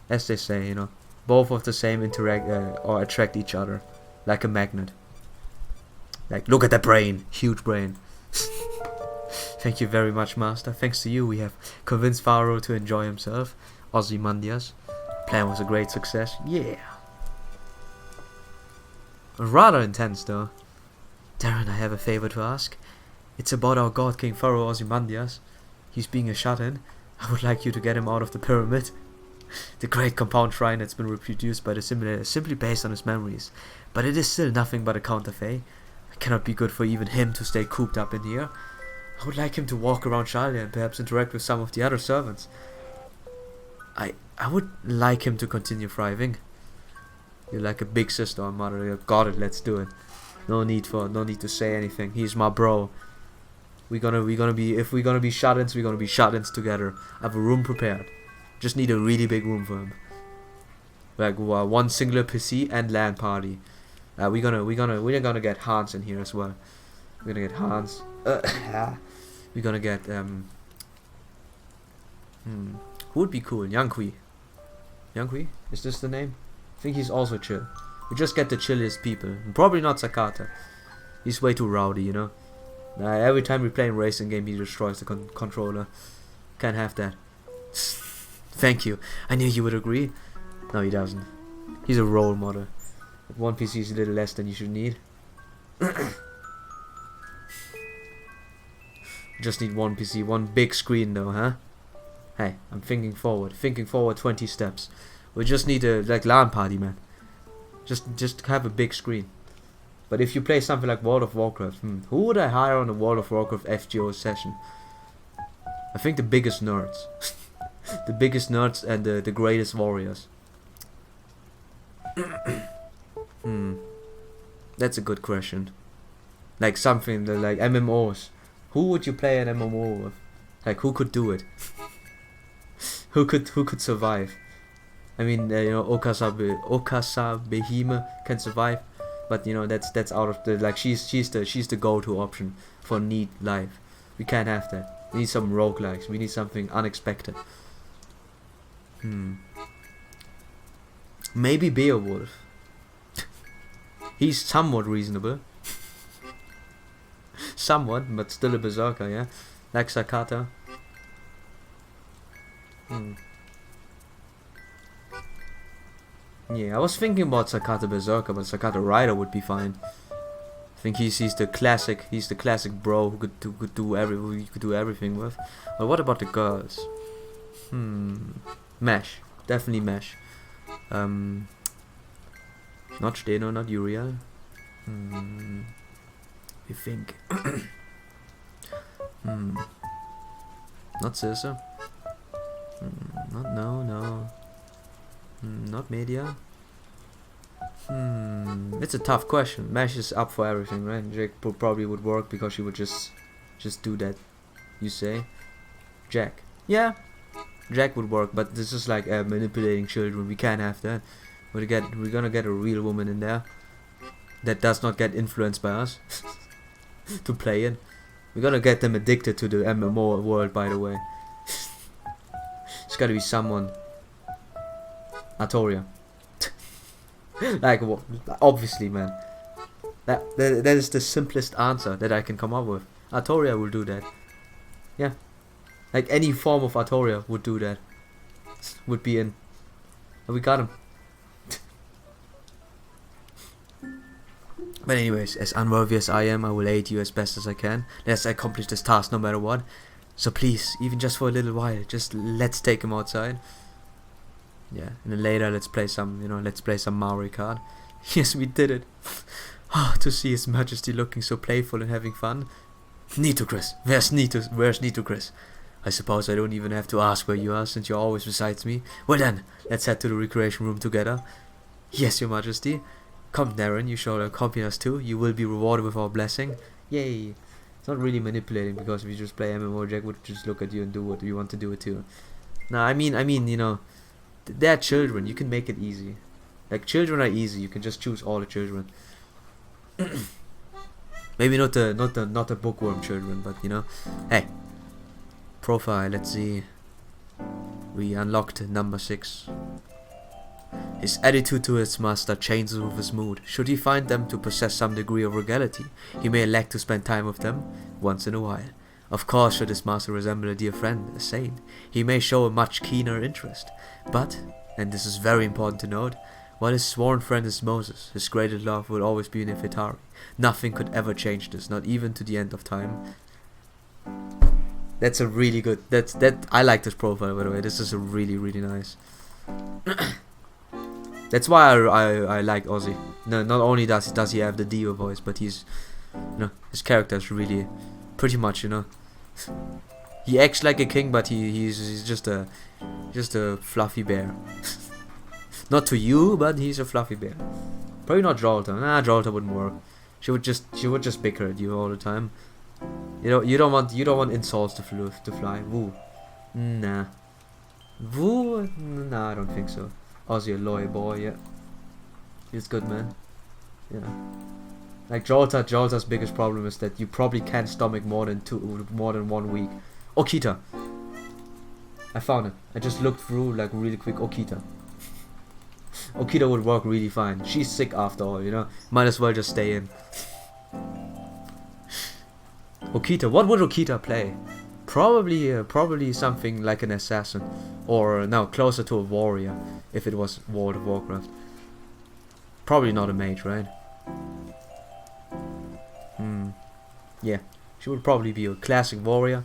S1: As they say, you know, both of the same interact or attract each other, like a magnet. Like, look at that brain, huge brain. Thank you very much, Master. Thanks to you, we have convinced Pharaoh to enjoy himself. Ozymandias. Plan was a great success. Yeah. Rather intense, though. Darren, I have a favor to ask. It's about our god King Pharaoh Ozymandias. He's being a shut-in. I would like you to get him out of the pyramid. The great compound shrine that's been reproduced by the simulator is simply based on his memories, but it is still nothing but a counterfeit. It cannot be good for even him to stay cooped up in here. I would like him to walk around Chaldia and perhaps interact with some of the other servants. I would like him to continue thriving. You're like a big sister or mother. You got it, let's do it. No need to say anything. He's my bro. If we're gonna be shut-ins, we're gonna be shut-ins together. I have a room prepared. Just need a really big room for him. Like one singular PC and LAN party. We're gonna get Hans in here as well. We're gonna get Hans. We're gonna get who would be cool? Yang Kui. Is this the name? I think he's also chill. We just get the chilliest people. Probably not Sakata. He's way too rowdy, you know. Every time we play a racing game, he destroys the controller. Can't have that. Thank you. I knew you would agree. No, he doesn't. He's a role model. One PC is a little less than you should need. Just need one PC, one big screen though, huh? Hey, I'm thinking forward 20 steps. We just need a like LAN party, man. Just have a big screen. But if you play something like World of Warcraft, who would I hire on a World of Warcraft FGO session? I think the biggest nerds. The biggest nerds and the greatest warriors. That's a good question. Like something like MMOs. Who would you play an MMO with? Like who could do it? who could survive? I mean, you know, Okasa Behime can survive, but you know that's out of the like she's the go-to option for neat life. We can't have that. We need some roguelikes. We need something unexpected. Maybe Beowulf. He's somewhat reasonable. Somewhat, but still a berserker, yeah? Like Sakata. Yeah, I was thinking about Sakata Berserker, but Sakata Rider would be fine. I think he's the classic bro who could do everything with. But what about the girls? Mesh. Definitely Mesh. Not Steno, not Uriel. You think? Not Circe. No. Not Media. It's a tough question. Mesh is up for everything, right? Jack probably would work because she would just do that. You say? Jack. Yeah. Jack would work, but this is like manipulating children. We can't have that. We're gonna get a real woman in there that does not get influenced by us to play it. We're gonna get them addicted to the MMO world, by the way. It's gotta be someone. Artoria. Like, obviously, man. That is the simplest answer that I can come up with. Artoria will do that. Yeah. Like any form of Artoria would do that. Would be in. And we got him. But anyways, as unworthy as I am, I will aid you as best as I can. Let's accomplish this task no matter what. So please, even just for a little while, just let's take him outside. Yeah, and then later let's play some, let's play some Mario Kart. Yes, we did it. To see His Majesty looking so playful and having fun. Nitocris, where's Nitocris? I suppose I don't even have to ask where you are, since you're always beside me. Well then, let's head to the recreation room together. Yes, Your Majesty. Come, Darren, you shall accompany us too. You will be rewarded with our blessing. Yay. It's not really manipulating, because if you just play MMO, Jack would just look at you and do what you want to do it too. No, I mean, they're children. You can make it easy. Like, children are easy. You can just choose all the children. Maybe not the bookworm children, but hey. Profile, let's see. We unlocked number 6. His attitude to his master changes with his mood. Should he find them to possess some degree of regality, he may elect to spend time with them once in a while. Of course, should his master resemble a dear friend, a saint, he may show a much keener interest. But, and this is very important to note, while his sworn friend is Moses, his greatest love will always be Nefertari. Nothing could ever change this, not even to the end of time. That's a really good. I like this profile, by the way. This is a really nice. That's why I like Ozzy. No, not only does he have the diva voice, but he's, his character is really, pretty much, he acts like a king, but he's just a fluffy bear. Not to you, but he's a fluffy bear. Probably not Jolta. Nah, Jolta wouldn't work. She would just bicker at you all the time. You don't want insults to fly. Woo. Nah. Woo? Nah, I don't think so. Ozzy, a loyal boy, yeah. He's good, man. Yeah. Like Jolta's biggest problem is that you probably can't stomach more than 1 week. Okita. I found it. I just looked through like really quick. Okita. Okita would work really fine. She's sick after all, you know. Might as well just stay in. Okita, what would Okita play? Probably something like an assassin, or now closer to a warrior, if it was World of Warcraft. Probably not a mage, right? Yeah, she would probably be a classic warrior.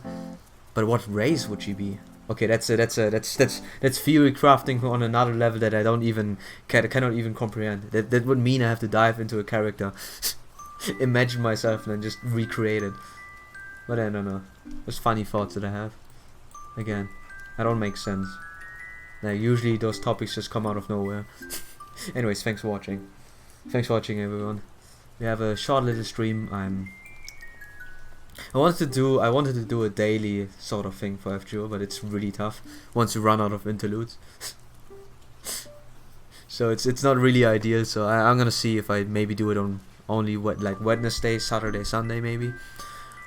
S1: But what race would she be? Okay, that's theory crafting on another level that I cannot even comprehend. That would mean I have to dive into a character, imagine myself, and then just recreate it. But I don't know. Just funny thoughts that I have. Again, that don't make sense. Like, usually those topics just come out of nowhere. Anyways, thanks for watching. Thanks for watching, everyone. We have a short little stream. I wanted to do a daily sort of thing for FGO, but it's really tough once you run out of interludes. So it's not really ideal. So I'm gonna see if I maybe do it on only like Wednesday, Saturday, Sunday maybe,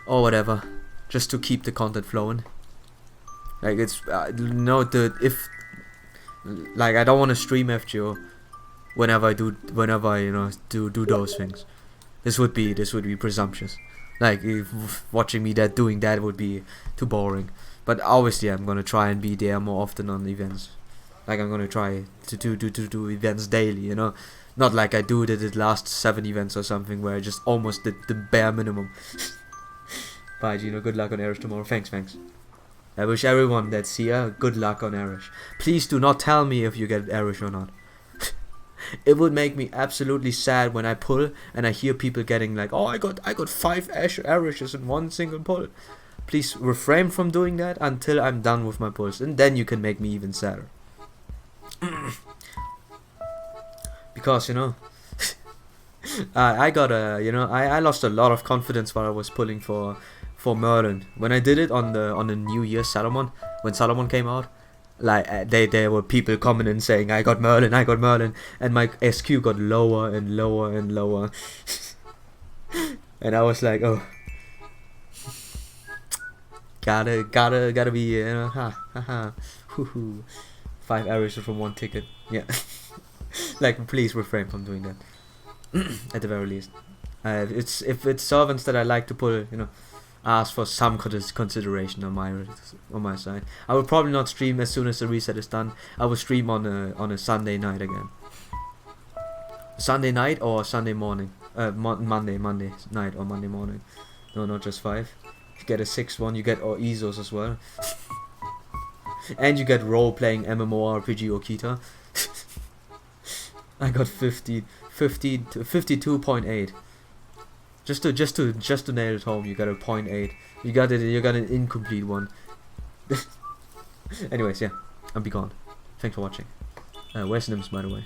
S1: or whatever, just to keep the content flowing. Like it's I don't want to stream FGO whenever I do those things. This would be presumptuous. Like, if watching me doing that would be too boring. But obviously I'm gonna try and be there more often on events. Like, I'm gonna try to do events daily, you know. Not like I do the last 7 events or something where I just almost did the bare minimum. Bye, Gino. Good luck on Erish tomorrow. Thanks. I wish everyone that's here good luck on Erish. Please do not tell me if you get Erish or not. It would make me absolutely sad when I pull and I hear people getting like, oh, I got 5 Erishes in one single pull. Please refrain from doing that until I'm done with my pulls, and then you can make me even sadder. Because, you know, I lost a lot of confidence while I was pulling for Merlin. When I did it on the New Year Salomon, when Salomon came out. Like, there were people coming in saying, I got Merlin, and my SQ got lower and lower and lower. And I was like, oh, gotta be, you know, hoo-hoo. 5 arrows from 1 ticket, yeah. Like, please refrain from doing that, at the very least. If it's servants that I like to pull, you know, ask for some consideration on my side. I will probably not stream as soon as the reset is done. I will stream on a Sunday night again. Sunday night or Sunday morning. Monday night or Monday morning. No, not just 5. You get a 6th one. You get Izos as well. And you get role playing MMORPG Okita. I got 52.8. Just to nail it home, you got a 0.8. You got an incomplete one. Anyways, yeah, I'll be gone. Thanks for watching. Where's Nims, by the way?